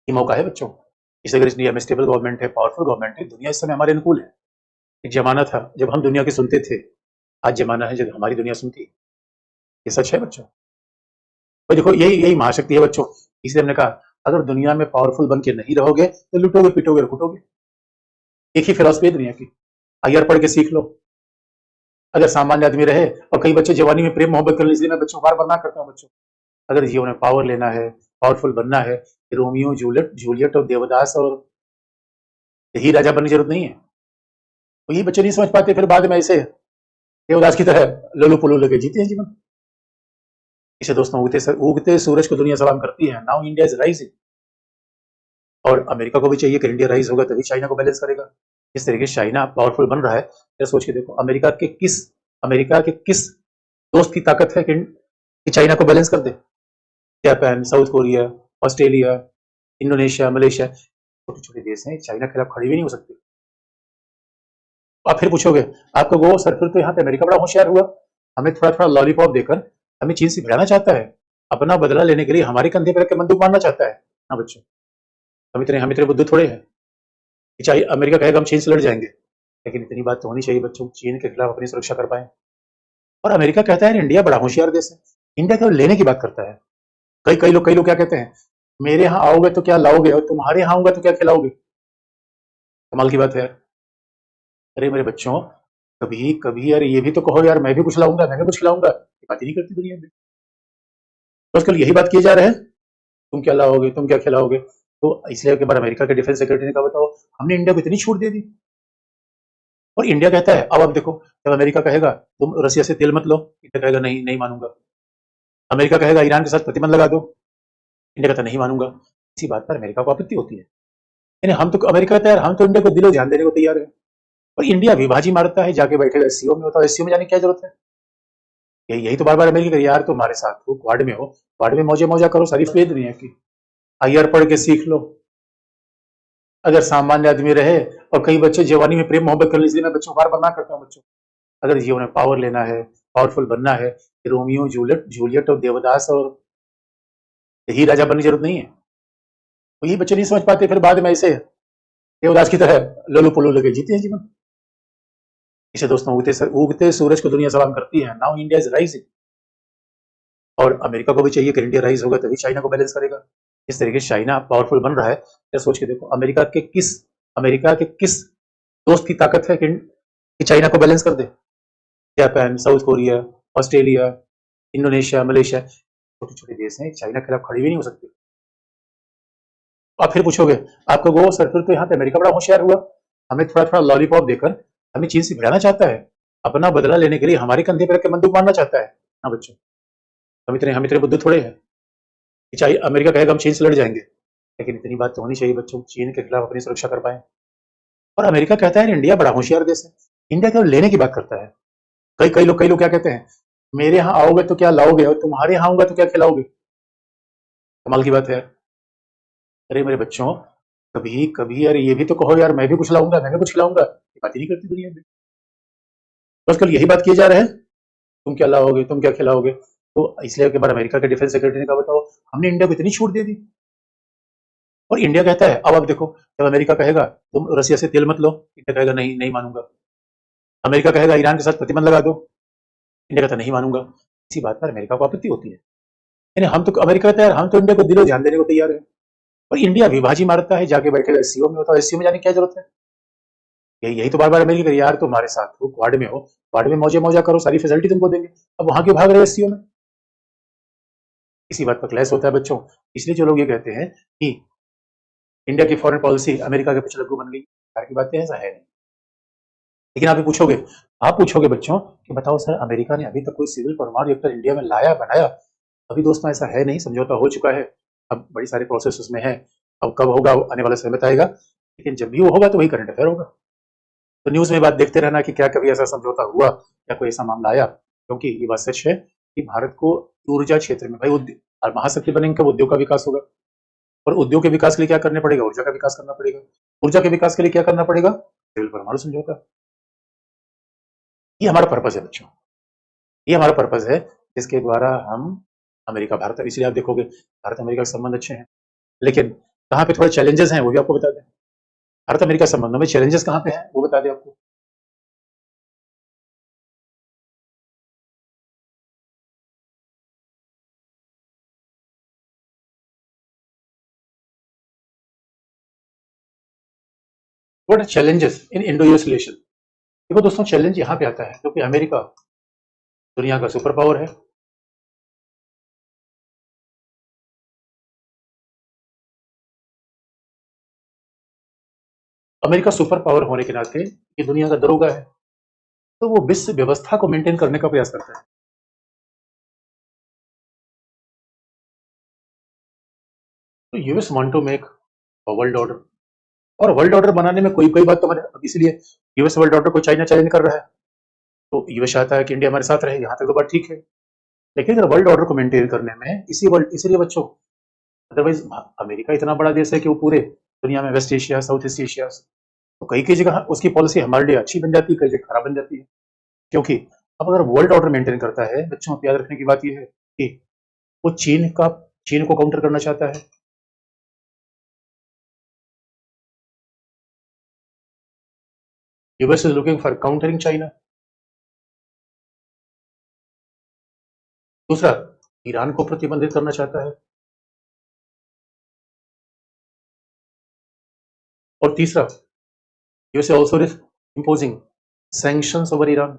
ये मौका है बच्चों। इस अगर इंडिया में स्टेबल गवर्नमेंट है, पावरफुल गवर्नमेंट है, दुनिया इस समय हमारे अनुकूल है। एक जमाना था जब हम दुनिया के सुनते थे, आज जमाना है जब हमारी दुनिया सुनती है। ये सच है बच्चों। तो देखो यही महाशक्ति है बच्चों। इसलिए हमने कहा अगर दुनिया में पावरफुल बन के नहीं रहोगे तो लुटोगे, पिटोगे और कुटोगे। एक ही फिलॉसफी है दुनिया की। IR पढ़ के सीख लो। अगर सामान्य आदमी रहे, और कई बच्चे जवानी में प्रेम मोहब्बत कर ले, इसलिए मैं बच्चों बार बार ना करता हूँ बच्चों। अगर जीवन में पावर लेना है, पावरफुल बनना है, रोमियो जूलियट और देवदास और ही राजा बनने की जरूरत नहीं है। तो ये बच्चे नहीं समझ पाते, फिर बाद में ऐसे देवदास की तरह लोलू पोलू लगे जीते हैं जीवन। इसे दोस्तों उगते सूरज को दुनिया सलाम करती है। नाउ इंडिया इज राइजिंग, और अमेरिका को भी चाहिए कि इंडिया राइज होगा तभी चाइना को बैलेंस करेगा। इस तरीके से चाइना पावरफुल बन रहा है। जरा सोच के देखो, अमेरिका के किस दोस्त की ताकत है कि चाइना को बैलेंस कर दे? Japan, South Korea, Australia, Indonesia, Malaysia, छोटे छोटे देश हैं, चाइना के खिलाफ खड़े भी नहीं हो सकते। आप फिर पूछोगे आपको वो सर, फिर तो यहाँ पे अमेरिका बड़ा होशियार हुआ, हमें थोड़ा थोड़ा लॉलीपॉप देकर हमें चीन से भिड़ाना चाहता है, अपना बदला लेने के लिए हमारे कंधे पर रख के बंदूक मारना चाहता है ना बच्चों। हम इतने बुद्धू थोड़े हैं कि चाहे अमेरिका कहेगा हम चीन से लड़ जाएंगे, लेकिन इतनी बात तो होनी चाहिए बच्चों, चीन के खिलाफ अपनी सुरक्षा कर पाए। और अमेरिका कहता है इंडिया बड़ा होशियार देश है, इंडिया केवल लेने की बात करता है। कई लोग क्या कहते हैं, मेरे यहाँ आओगे तो क्या लाओगे और तुम्हारे यहाँ आऊंगा तो क्या खिलाओगे। कमाल की बात है यार। अरे मेरे बच्चों, कभी कभी यार ये भी तो कहो यार, मैं भी कुछ लाऊंगा, मैं भी कुछ खिलाऊंगा। ये बात ही नहीं करती दुनिया में। तो आजकल यही बात किए जा रहे हैं, तुम क्या लाओगे, तुम क्या खिलाओगे। तो इसलिए एक बार अमेरिका के डिफेंस सेक्रेटरी ने कहा, बताओ हमने इंडिया को इतनी छूट दे दी। और इंडिया कहता है, अब आप देखो, जब अमेरिका कहेगा तुम रसिया से तेल मत लो, इंडिया कहेगा नहीं नहीं मानूंगा। अमेरिका कहेगा ईरान के साथ प्रतिबंध लगा दो, इंडिया कहता नहीं मानूंगा। इसी बात पर अमेरिका को आपत्ति होती है। यानी हम तो, अमेरिका कहता है यार हम तो इंडिया को दिलो ध्यान देने को तैयार है, और इंडिया विभाजी मारता है, जाके बैठेगा एससीओ में। होता है एससीओ में जाने की क्या जरूरत है। यही तो बार बार अमेरिका कह, यार तुम्हारे साथ हो, क्वाड में हो, क्वाड में मौजे मौजा करो, सारी फेद दुनिया की। आईआर पढ़ के सीख लो। अगर सामान्य आदमी रहे, और कई बच्चे जवानी में प्रेम मोहब्बत कर ली, इसलिए मैं बच्चों को बार बार मना करता हूँ बच्चों, अगर जीवन में पावर लेना है, पावरफुल बनना है, रोमियो जूलियट जूलियट और देवदास और ही राजा बनने की जरूरत नहीं है। तो ये बच्चे नहीं समझ पाते, फिर बाद में ऐसे देवदास की तरह लोलू पोलू लगे जीते हैं जीवन। इसे दोस्तों, उगते सूरज को दुनिया सलाम करती है। नाउ इंडिया इज राइजिंग, और अमेरिका को भी चाहिए कि इंडिया राइज होगा तभी चाइना को बैलेंस करेगा। इस तरीके से चाइना पावरफुल बन रहा है। या सोच के देखो, अमेरिका के किस दोस्त की ताकत है कि चाइना को बैलेंस कर दे। Japan, South Korea, Australia, Indonesia, Malaysia, छोटे छोटे देश हैं, चाइना के खिलाफ खड़े भी नहीं हो सकते। आप फिर पूछोगे, आपको वो सर, फिर तो यहाँ पे अमेरिका बड़ा होशियार हुआ, हमें थोड़ा थोड़ा लॉलीपॉप देकर हमें चीन से भिड़ाना चाहता है, अपना बदला लेने के लिए हमारे कंधे पर रख के बंदूक मारना चाहता है। हाँ बच्चों, हम इतने बुद्धू थोड़े हैं कि चाहे अमेरिका कहेगा हम चीन से लड़ जाएंगे, लेकिन इतनी बात तो होनी चाहिए बच्चों, चीन के खिलाफ अपनी सुरक्षा कर पाए। और अमेरिका कहता है इंडिया बड़ा होशियार देश है, इंडिया केवल लेने की बात करता है। कई लोग क्या कहते हैं, मेरे यहाँ आओगे तो क्या लाओगे और तुम्हारे यहाँ आऊंगा तो क्या खिलाओगे। कमाल की बात है यार। अरे मेरे बच्चों, कभी कभी यार ये भी तो कहो यार, मैं भी कुछ लाऊंगा, मैं भी कुछ खिलाऊंगा। ये बात ही नहीं करती दुनिया में। तो आजकल यही बात किए जा रहे हैं, तुम क्या लाओगे, तुम क्या खिलाओगे। तो इसलिए एक बार अमेरिका के डिफेंस सेक्रेटरी ने कहा, बताओ हमने इंडिया को इतनी छूट दे दी। और इंडिया कहता है, अब आप देखो, जब अमेरिका कहेगा तुम रसिया से तेल मत लो, इंडिया कहेगा नहीं नहीं मानूंगा। अमेरिका कहेगा ईरान के साथ प्रतिबंध लगा दो, इंडिया कहता नहीं मानूंगा। इसी बात पर अमेरिका को आपत्ति होती है। यानी अमेरिका कहता है यार हम तो इंडिया को दिलो ध्यान देने को तैयार है, और इंडिया विभाजी मारता है, जाके बैठेगा एससीओ में। होता है एससीओ में जाने की क्या जरूरत है। यही तो बार बार अमेरिका कह, यार तुम्हारे साथ हो, क्वाड में हो, क्वाड में मौजे मौजा करो, सारी फैसिलिटी तुमको देंगे। अब वहां क्यों भाग रहे हो एससीओ में। इसी बात पर क्लैश होता है बच्चों। इसलिए जो लोग ये कहते हैं कि इंडिया की फॉरेन पॉलिसी अमेरिका के पिछलग्गू बन गई, बाहर की बातें, ऐसा है नहीं। लेकिन आप पूछोगे बच्चों कि बताओ सर, अमेरिका ने अभी तक कोई सिविल परमाणु रिएक्टर इंडिया में लाया, बनाया। अभी दोस्तों ऐसा है नहीं, समझौता हो चुका है, अब बड़ी सारे प्रोसेस उसमें है। अब कब होगा आने वाला समय बताएगा, लेकिन जब भी वो होगा तो वही करंट अफेयर होगा। तो न्यूज में बात देखते रहना कि क्या कभी ऐसा समझौता हुआ या कोई ऐसा मामला आया, क्योंकि ये बात सच है कि भारत को ऊर्जा क्षेत्र में भाई और महाशक्ति बनेंगे कब उद्योग का विकास होगा। और उद्योग के विकास के लिए क्या करने पड़ेगा, ऊर्जा का विकास करना पड़ेगा। ऊर्जा के विकास के लिए क्या करना पड़ेगा, सिविल परमाणु समझौता। ये हमारा पर्पज है बच्चों, ये हमारा पर्पज है, जिसके द्वारा हम अमेरिका भारत, इसलिए आप देखोगे भारत अमेरिका के संबंध अच्छे हैं, लेकिन कहाँ पे थोड़े चैलेंजेस हैं वो भी आपको बता दें। भारत अमेरिका संबंधों में चैलेंजेस कहाँ पे हैं वो बता दें आपको। What are challenges in Indo US relation. देखो दोस्तों, चैलेंज यहाँ पे आता है क्योंकि अमेरिका दुनिया का सुपर पावर है। अमेरिका सुपर पावर होने के नाते ये दुनिया का दरोगा है, तो वो विश्व व्यवस्था को मेंटेन करने का प्रयास करता है। तो US want to make world order, और वर्ल्ड ऑर्डर बनाने में कोई कोई बात तो मैंने, अब इसलिए यूएस वर्ल्ड ऑर्डर को चाइना चैलेंज कर रहा है, तो यूएस चाहता है कि इंडिया हमारे साथ रहे, यहाँ तक तो बात ठीक है। लेकिन अगर वर्ल्ड ऑर्डर को मेंटेन करने में इसीलिए बच्चों, अदरवाइज अमेरिका इतना बड़ा देश है कि वो पूरे दुनिया में, West Asia, South East Asia, तो कई कई जगह उसकी पॉलिसी हमारे लिए अच्छी बन जाती है, कई जगह खराब बन जाती है। क्योंकि अब अगर वर्ल्ड ऑर्डर मेंटेन करता है बच्चों, याद रखने की बात यह है कि वो चीन को काउंटर करना चाहता है, US is looking for countering China. दूसरा, ईरान को प्रतिबंधित करना चाहता है। और तीसरा, US also imposing sanctions over Iran.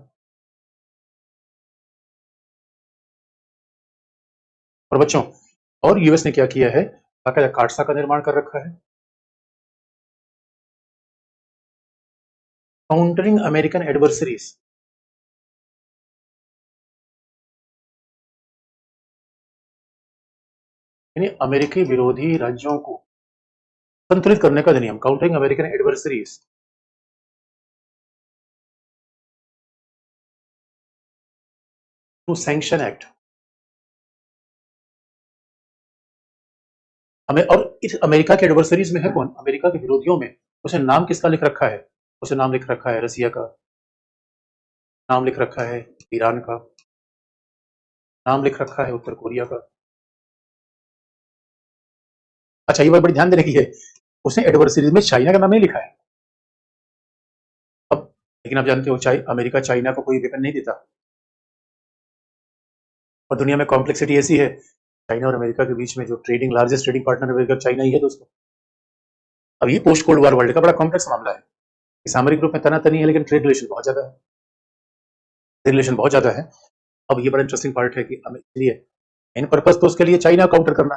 और बच्चों, और यूएस ने क्या किया है, बाकायदा काटसा का निर्माण कर रखा है। काउंटरिंग अमेरिकन एडवर्सरीज, यानी अमेरिकी विरोधी राज्यों को संतुलित करने का अधिनियम, countering American adversaries. To sanction act. और इस अमेरिका के एडवर्सरीज में है कौन, अमेरिका के विरोधियों में उसे नाम किसका लिख रखा है, उसे नाम लिख रखा है रसिया का, नाम लिख रखा है ईरान का, नाम लिख रखा है उत्तर कोरिया का। अच्छा, ये बात बड़ी ध्यान देने की है, उसने एडवर्सरीज में चाइना का नाम नहीं लिखा है। अब लेकिन आप जानते हो अमेरिका चाइना को कोई वेपन नहीं देता, और दुनिया में कॉम्प्लेक्सिटी ऐसी है, चाइना और अमेरिका के बीच में जो largest trading partner America China ही है दोस्तों। अब ये पोस्ट कोल्ड वॉर वर्ल्ड का बड़ा कॉम्प्लेक्स मामला है, सामरिक रूप में तनातनी है लेकिन ट्रेड रिलेशन बहुत ज्यादा है, ट्रेड रिलेशन बहुत ज्यादा है। अब ये बड़ा इंटरेस्टिंग पार्ट है कि इसलिए इन पर्पज तो उसके लिए चाइना काउंटर करना,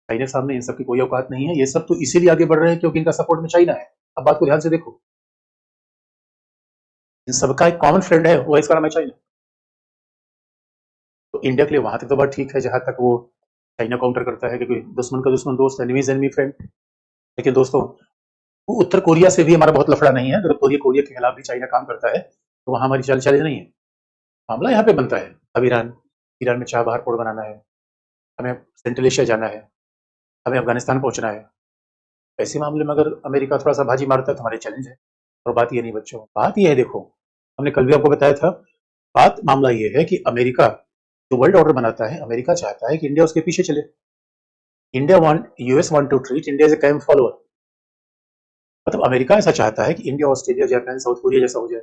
चाइना के सामने इन सब की कोई औकात नहीं है, ये सब तो इसीलिए आगे बढ़ रहे हैं क्योंकि इनका सपोर्ट में चाइना है। अब बात को ध्यान से देखो, इन सबका एक कॉमन फ्रेंड है, वो इसका नाम है चाइना। तो इंडिया के लिए वहां तक तो बात ठीक है जहां तक वो चाइना काउंटर करता है, क्योंकि दुश्मन का दुश्मन दोस्त, एनिमीज एनिमी फ्रेंड। लेकिन दोस्तों, वो उत्तर कोरिया से भी हमारा बहुत लफड़ा नहीं है, अगर कोरिया के खिलाफ भी चाइना काम करता है तो वहां हमारी चाल चले नहीं है, मामला यहाँ पे बनता है। अब ईरान, ईरान में चाबहार पोर्ट बनाना है, हमें सेंट्रल एशिया जाना है, हमें अफगानिस्तान पहुंचना है, ऐसे मामले में अगर अमेरिका थोड़ा सा बाजी मारता है तो हमारे चैलेंज है। और बात ये नहीं बच्चों, बात ये है, देखो हमने कल भी आपको बताया था, बात मामला ये है कि अमेरिका जो वर्ल्ड ऑर्डर बनाता है, अमेरिका चाहता है कि इंडिया उसके पीछे चले। US want to treat India as a camp follower, मतलब अमेरिका ऐसा चाहता है कि India Australia Japan South Korea जैसा हो जाए,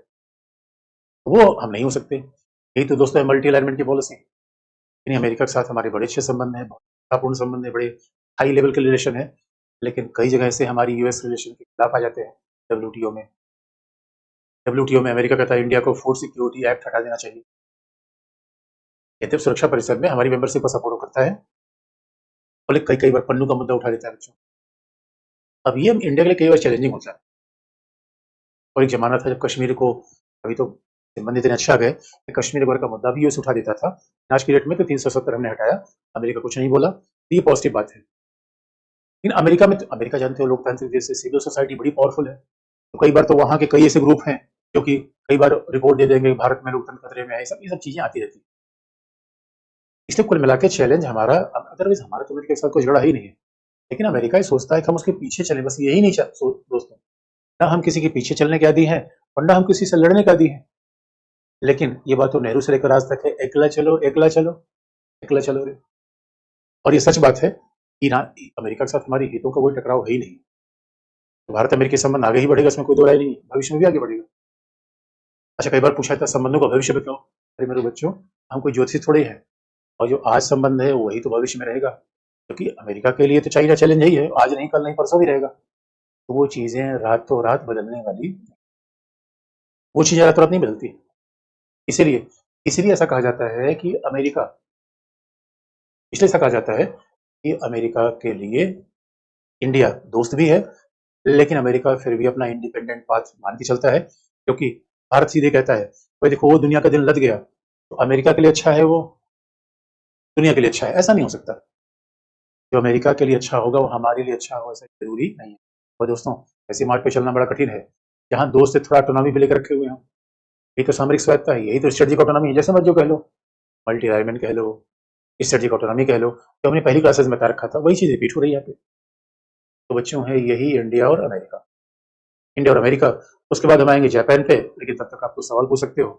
वो हम नहीं हो सकते। यही तो दोस्तों है मल्टी अलाइनमेंट की पॉलिसी। यानी अमेरिका के साथ हमारे बड़े अच्छे संबंध हैं, पूर्ण संबंध है, बड़े हाई लेवल के रिलेशन है, लेकिन कई जगह से हमारी यूएस रिलेशन के खिलाफ आ जाते हैं। डब्ल्यूटीओ में अमेरिका कहता है इंडिया को फूड सिक्योरिटी एक्ट हटा देना चाहिए, कहते सुरक्षा परिषद में हमारी मेंबरशिप को सपोर्ट करता है, और कई कई बार पन्नू का मुद्दा उठा देता है बच्चों। अब ये इंडिया के लिए कई बार चैलेंजिंग होता है। और एक जमाना था जब कश्मीर को, अभी तो संबंध इतने अच्छा गए कि कश्मीर वगैरह का मुद्दा भी यूएस उठा देता था, आज की डेट में तो 370 हमने हटाया, अमेरिका कुछ नहीं बोला, तो ये पॉजिटिव बात है। लेकिन अमेरिका में, अमेरिका जानते हो लोकतांत्रिक देश है, सिविल सोसाइटी बड़ी पावरफुल है, तो कई बार तो वहां के कई ऐसे ग्रुप हैं जो कि कई बार रिपोर्ट दे देंगे भारत में लोकतंत्र खतरे में है, ये सब चीजें आती रहती है। इसलिए कुल मिला के चैलेंज हमारा, अदरवाइज हमारा तो अमेरिका के साथ कोई झगड़ा ही नहीं है, लेकिन अमेरिका ये सोचता है कि हम उसके पीछे चले, बस यही नहीं दोस्तों, ना हम किसी के पीछे चलने के आदी हैं और ना हम किसी से लड़ने के आदी हैं। लेकिन ये बात तो नेहरू से लेकर आज तक है, एकला चलो एकला चलो एकला चलो रे। और ये सच बात है, ईरान अमेरिका के साथ हमारी हितों का कोई टकराव है ही नहीं, तो भारत अमेरिकी संबंध आगे ही बढ़ेगा, इसमें कोई दो राय नहीं है, भविष्य में भी आगे बढ़ेगा। अच्छा, कई बार पूछा था संबंधों का भविष्य बताओ, अरे मेरे बच्चों, हम कोई ज्योतिषी थोड़े हैं, और जो आज संबंध है वही तो भविष्य में रहेगा, क्योंकि अमेरिका के लिए तो चाइना चैलेंज ही है, आज नहीं कल नहीं परसों भी रहेगा, तो वो चीजें रातों रात बदलने वाली, वो चीजें रातों रात नहीं बदलती। इसीलिए इसीलिए ऐसा कहा जाता है कि अमेरिका, इसलिए ऐसा कहा जाता है कि अमेरिका के लिए इंडिया दोस्त भी है, लेकिन अमेरिका फिर भी अपना इंडिपेंडेंट पाथ मान के चलता है, क्योंकि भारत सीधे कहता है भाई देखो वो दुनिया का दिल लद गया तो अमेरिका के लिए अच्छा है, वो दुनिया के लिए अच्छा है, ऐसा नहीं हो सकता। जो अमेरिका के लिए अच्छा होगा वो हमारे लिए अच्छा होगा, ऐसा जरूरी नहीं है। और दोस्तों, ऐसे मार्ग पे चलना बड़ा कठिन है, जहाँ दोस्त से थोड़ा ऑटोनॉमी भी लेकर रखे हुए हैं, यही तो सामरिक स्वायत्ता है, यही तो स्ट्रेटेजिक ऑटोनॉमी है, जैसे मर्जी कह लो, मल्टी अलाइनमेंट कह लो, स्ट्रेटेजिक ऑटोनॉमी कह लो, जो हमने पहली क्लासेस में बता रखा था वही चीज रिपीट हो रही है यहाँ पे। तो बच्चों है यही इंडिया और अमेरिका, इंडिया और अमेरिका। उसके बाद हम आएंगे जापान पे, लेकिन तब तक आप कुछ सवाल पूछ सकते हो,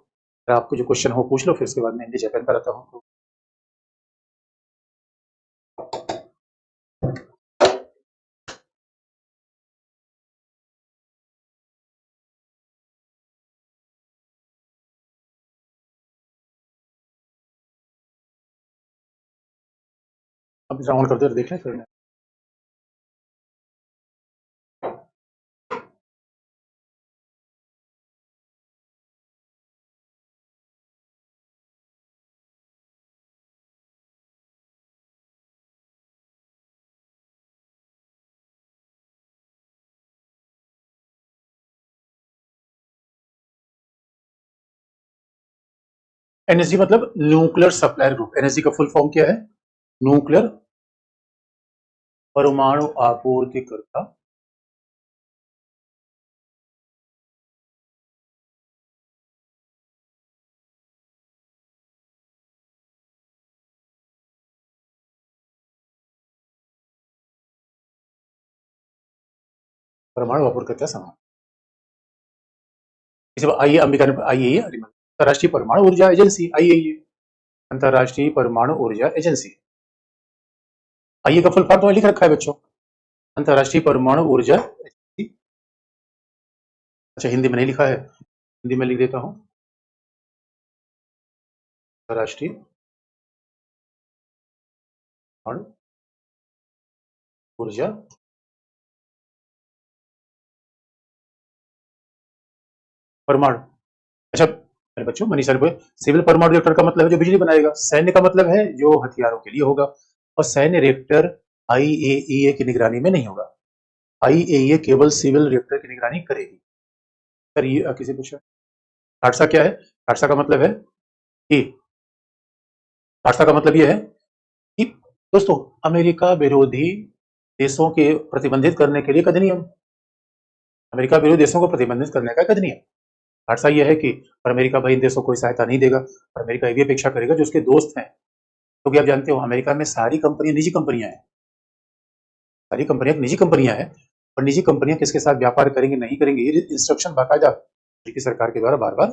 अगर आपको जो क्वेश्चन हो पूछ लो, फिर उसके बाद मैं इंडिया जापान पर आता हूँ। अब जरा ऑन कर दो, देख लें फिर। एनएसजी मतलब न्यूक्लियर सप्लायर ग्रुप। एनएसजी का फुल फॉर्म क्या है? न्यूक्लियर परमाणु आपूर्तिकर्ता परमाणु आपूर्तिकर्ता समाज। आइए आइए अंतर्राष्ट्रीय परमाणु ऊर्जा एजेंसी, आइए अंतर्राष्ट्रीय परमाणु ऊर्जा एजेंसी। आइए का फुल फॉर्म तो लिख रखा है बच्चों, अंतर्राष्ट्रीय परमाणु ऊर्जा एजेंसी। अच्छा हिंदी में नहीं लिखा है, हिंदी में लिख देता हूं, अंतर्राष्ट्रीय परमाणु ऊर्जा परमाणु। अच्छा मेरे बच्चों, मनीषा ने सिविल परमाणु रिएक्टर का मतलब है जो बिजली बनाएगा, सैन्य का मतलब है जो हथियारों के लिए होगा, और सैन्य रिएक्टर आईएईए की निगरानी में नहीं होगा। आईएईए केवल सिविल रिएक्टर की निगरानी करेगी। सर ये किसी पूछा खाटसा क्या है? खाटसा का मतलब है कि खाटसा का मतलब ये है कि दोस्तों अमेरिका विरोधी देशों के प्रतिबंधित करने के लिए एक अधिनियम, अमेरिका विरोधी देशों को प्रतिबंधित करने का एक अधिनियम। खाटसा ये है कि और अमेरिका भाई इन देशों को कोई सहायता नहीं देगा, और अमेरिका ये भी अपेक्षा करेगा जो उसके दोस्त हैं, क्योंकि आप जानते हो अमेरिका में सारी कंपनियां निजी कंपनियां हैं, सारी कंपनियां निजी कंपनियां हैं, और निजी कंपनियां किसके साथ व्यापार करेंगी नहीं करेंगी ये इंस्ट्रक्शन बाकायदा अमेरिकी सरकार के द्वारा बार बार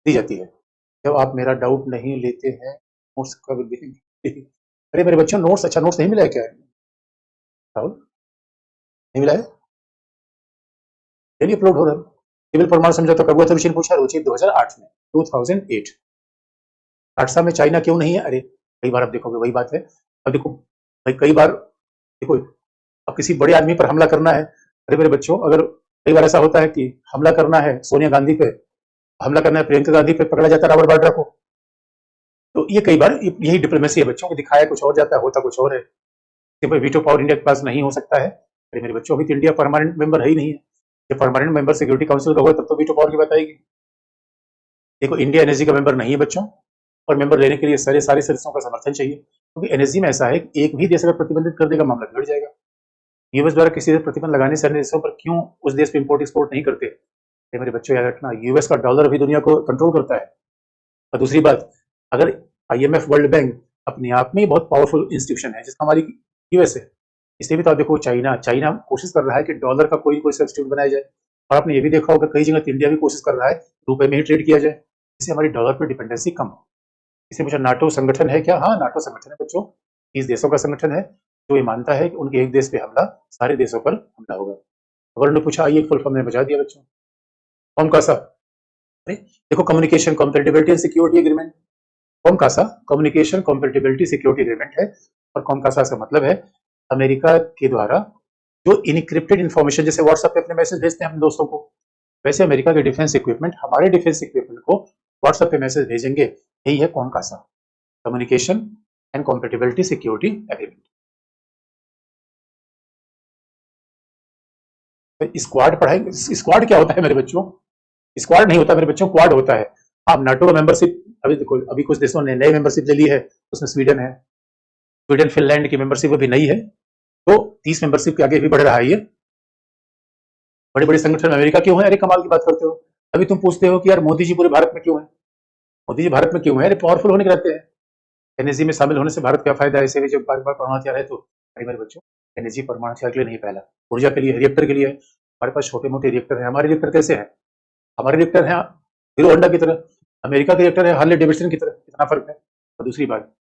दी जाती है। जब आप मेरा डाउट नहीं लेते हैं नोट्स कब देंगे? अरे मेरे बच्चों नोट्स, अच्छा नोट्स नहीं मिला है क्या? राहुल नहीं मिला है, चलिए अपलोड हो रहा है। सिविल परमाणु समझौता कब हुआ था? विषय पूछा रुचि 2008 में, 2008। खाटसा में चाइना क्यों नहीं है? अरे कई बार आप देखोगे वही बात है। अब देखो भाई कई बार देखो, अब किसी बड़े आदमी पर हमला करना है, अरे मेरे बच्चों अगर कई बार ऐसा होता है कि हमला करना है सोनिया गांधी पे, हमला करना है प्रियंका गांधी पे, पकड़ा जाता है रॉबर्ट वाड्रा को। तो ये कई बार यही डिप्लोमेसी है बच्चों को, दिखाया कुछ और जाता है, होता कुछ और है। कि भाई वीटो पावर इंडिया के पास नहीं हो सकता है। अरे मेरे बच्चों अभी तो इंडिया परमानेंट मेंबर है ही नहीं है, जब परमानेंट मेंबर सिक्योरिटी काउंसिल का होगा तब तो वीटो पावर की बात आएगी। देखो इंडिया एनएसजी का मेंबर नहीं है बच्चों, और मेंबर लेने के लिए सारे सदस्यों का समर्थन चाहिए, क्योंकि एनएसजी में ऐसा है कि एक भी देश अगर प्रतिबंधित कर देगा मामला बिगड़ जाएगा। यूएस द्वारा किसी देश प्रतिबंध लगाने से अन्य देशों पर क्यों उस देश पे इंपोर्ट एक्सपोर्ट नहीं करते? ये मेरे बच्चों याद रखना, यूएस का डॉलर अभी दुनिया को कंट्रोल करता है। और दूसरी बात, अगर आईएमएफ वर्ल्ड बैंक अपने आप में बहुत पावरफुल इंस्टीट्यूशन है जिसका मालिक यूएस है, इसलिए भी तो आप देखो चाइना चाइना कोशिश कर रहा है कि डॉलर का कोई कोई सब्स्टिट्यूट बनाया जाए, और आपने ये भी देखा होगा कई जगह तो इंडिया भी कोशिश कर रहा है रुपए में ही ट्रेड किया जाए, इससे हमारी डॉलर पर डिपेंडेंसी कम हो। इसे पूछा नाटो संगठन है क्या? हाँ नाटो संगठन है बच्चों, 30 देशों का संगठन है जो ये मानता है कि उनके एक देश पे हमला सारे देशों पर हमला होगा। अगर उन्होंने पूछा आइए फुल फॉर्म में बजा दिया बच्चों, कौन का सा? अरे देखो communication compatibility and security agreement, कौन का सा कम्युनिकेशन कॉम्पेटिबिलिटी सिक्योरिटी एग्रीमेंट है। और कौन का सा मतलब है अमेरिका के द्वारा जो इनक्रिप्टेड इन्फॉर्मेशन, जैसे व्हाट्सएप पे अपने मैसेज भेजते हैं हम दोस्तों को, वैसे अमेरिका के डिफेंस इक्विपमेंट हमारे डिफेंस इक्विपमेंट को व्हाट्सएप पे मैसेज भेजेंगे, यही है कौन का सा communication and compatibility security agreement. Squad पढ़ाएंगे, स्क्वाड क्या होता है मेरे बच्चों? स्क्वाड नहीं होता मेरे बच्चों, क्वाड होता है। आप नाटो का मेंबरशिप अभी देखो, अभी कुछ देशों ने नई मेंबरशिप ले ली है, उसमें स्वीडन है, स्वीडन फिनलैंड की मेंबरशिप अभी नई है, तो 30 मेंबरशिप के आगे भी बढ़ रहा है ये। बड़े बड़े संगठन अमेरिका क्यों है? अरे कमाल की बात करते हो। अभी तुम पूछते हो कि यार मोदी जी पूरे भारत में क्यों है? मोदी जी भारत में क्यों है? अरे पावरफुल होने के रहते हैं। एनएसजी में शामिल होने से भारत क्या फायदा है? ऐसे भी जब बार बार परमाणु हथियार है तो अरे मेरे बच्चों एनएसजी परमाणु हथियार के लिए नहीं, पहला ऊर्जा के लिए, रिएक्टर के लिए है। हमारे पास छोटे मोटे रिएक्टर है, हमारे रिएक्टर कैसे है? हमारे रिएक्टर है हीरो होंडा की तरह, अमेरिका के रिएक्टर है हार्ले डेविडसन की तरह, कितना फर्क है। और दूसरी बात,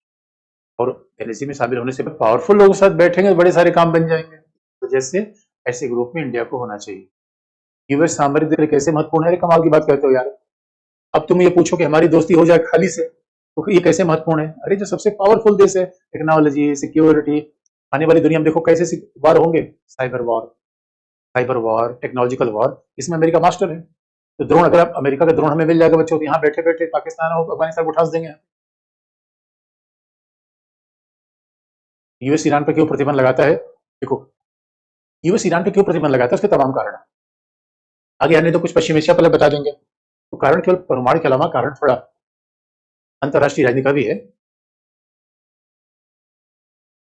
और एनएसजी में शामिल होने से पावरफुल लोगों के साथ बैठेंगे, बड़े सारे काम बन जाएंगे, तो जैसे ऐसे ग्रुप में इंडिया को होना चाहिए। यूएस सामरिक कैसे महत्वपूर्ण है? कमाल की बात कहते हो यार। अब तुम ये पूछो कि हमारी दोस्ती हो जाए खाली से, तो ये कैसे महत्वपूर्ण है? अरे जो सबसे पावरफुल देश है, टेक्नोलॉजी, सिक्योरिटी, आने वाली दुनिया में देखो कैसे वार होंगे, साइबर वॉर, टेक्नोलॉजिकल वॉर, इसमें अमेरिका मास्टर है। तो ड्रोन, अगर आप अमेरिका का ड्रोन हमें मिल जाएगा बच्चों, तो यहाँ बैठे बैठे पाकिस्तान और अफगानिस्तान को उठा देंगे। यूएस ईरान पर क्यों प्रतिबंध लगाता है? देखो, यूएस ईरान पर क्यों प्रतिबंध लगाता है, उसके तमाम कारण है, आगे आने तो कुछ पश्चिम एशिया पहले बता देंगे। तो कारण केवल परमाणु के अलावा कारण थोड़ा अंतरराष्ट्रीय राजनीति का भी है।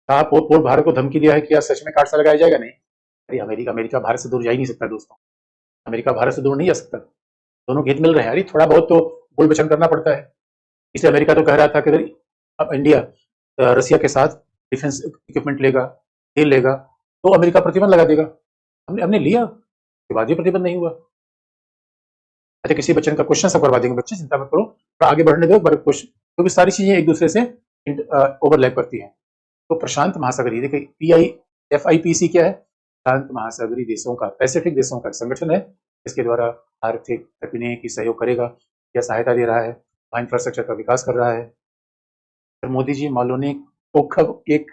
आप पोल भारत को धमकी दिया है कि सच में काटसा लगाया जाएगा? नहीं। अरे अमेरिका भारत से दूर जा ही नहीं सकता दोस्तों, अमेरिका भारत से दूर नहीं जा सकता, दोनों के हित मिल रहे हैं। अरे थोड़ा बहुत तो बोल वचन करना पड़ता है। इसलिए अमेरिका तो कह रहा था कि अगर अब इंडिया रसिया के साथ डिफेंस इक्विपमेंट लेगा, तेल लेगा, तो अमेरिका प्रतिबंध लगा देगा। हमने लिया, उसके बाद ये प्रतिबंध नहीं हुआ। अच्छा, किसी बच्चन का क्वेश्चन सब करवा देंगे बच्चे, चिंता मत करो, तो आगे बढ़ने दो क्वेश्चन, क्योंकि सारी चीजें एक दूसरे से ओवरलैप करती हैं। तो प्रशांत महासागरीय, देखिए FIPC क्या है? प्रशांत महासागरीय देशों का, पैसिफिक देशों का संगठन है। इसके द्वारा आर्थिक तकनीकी सहयोग करेगा या सहायता दे रहा है, इंफ्रास्ट्रक्चर का विकास कर रहा है। फिर मोदी जी मालोनी को कब एक,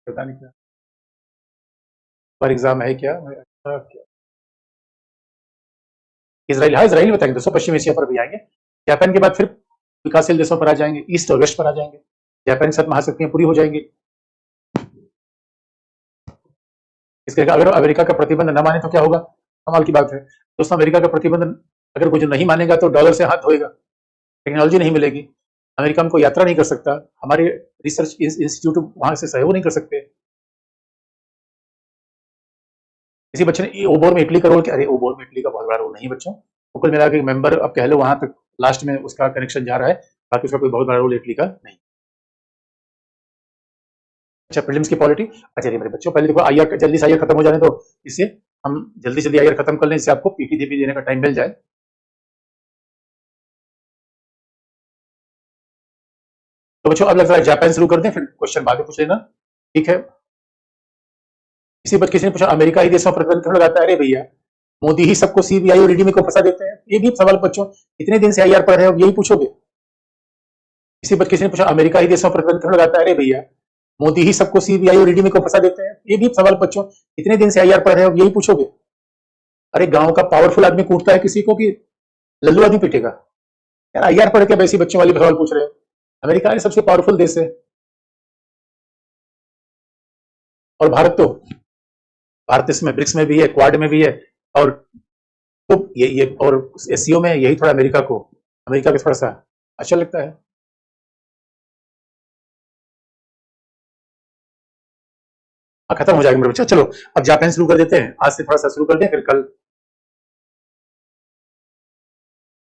पता नहीं क्या पर एग्जाम है क्या? इसराइल, हाँ इसराइल बताएंगे दोस्तों, पश्चिम एशिया पर भी आएंगे। जापान के बाद फिर विकासशील देशों पर आ जाएंगे, ईस्ट और वेस्ट पर आ जाएंगे। जापान के साथ महाशक्तियां पूरी हो जाएंगी। इसके अगर अमेरिका का प्रतिबंध न माने तो क्या होगा? कमाल की बात है दोस्तों, अमेरिका का प्रतिबंध अगर कुछ नहीं मानेगा तो डॉलर से हाथ धोएगा, टेक्नोलॉजी नहीं मिलेगी, अमेरिका में कोई यात्रा नहीं कर सकता, हमारे रिसर्च इंस्टीट्यूट वहां से सहयोग नहीं कर सकते। किसी बच्चे ने ओबोर में इटली का रोल, अरे ओबोर में इटली का बहुत बड़ा रोल नहीं बच्चों, वो कुल मिला के मेंबर अब कह लो वहां तक लास्ट में उसका कनेक्शन जा रहा है, बाकी उसका कोई बहुत बड़ा रोल इटली का नहीं। अच्छा, प्रीलिम्स की पॉलिटी, अच्छा मेरे बच्चों पहले देखो आईआर जल्दी से आईआर खत्म हो जाने तो, इससे हम जल्दी जल्दी आईआर खत्म कर लें, इससे आपको पीटीडीपी देने का टाइम मिल जाए। तो बच्चों अब लगता है जापान शुरू कर दें, फिर क्वेश्चन बाद में पूछ लेना, ठीक है? किसी ने पूछा अमेरिका ही देशों पर प्रतिबंध क्यों लगाता है? अरे भैया, मोदी ही सबको सीबीआई और ईडी में क्यों फंसा देते हैं? ये भी सवाल बच्चों, इतने दिन से आईआर पढ़ रहे हो, यही पूछोगे। किसी ने पूछा अमेरिका ही देशों पर प्रतिबंध क्यों लगाता है? अरे भैया, मोदी ही सबको सीबीआई और ईडी में क्यों फंसा देते हैं? ये भी सवाल बच्चों, इतने दिन से आईआर पढ़ रहे हो, यही पूछोगे। अरे गांव का पावरफुल आदमी कूटता है किसी को कि लल्लू आदमी पीटेगा? यार आईआर पढ़ के वैसी बच्चों वाली सवाल पूछ रहे हो। अमेरिका है सबसे पावरफुल देश है, और भारत इसमें ब्रिक्स में भी है, क्वाड में भी है, और तो ये और एससीओ में यही थोड़ा अमेरिका के थोड़ा सा अच्छा लगता है। खत्म हो जाएगा मेरे बच्चा, चलो अब जापान शुरू कर देते हैं, आज से थोड़ा सा शुरू कर दें, फिर कल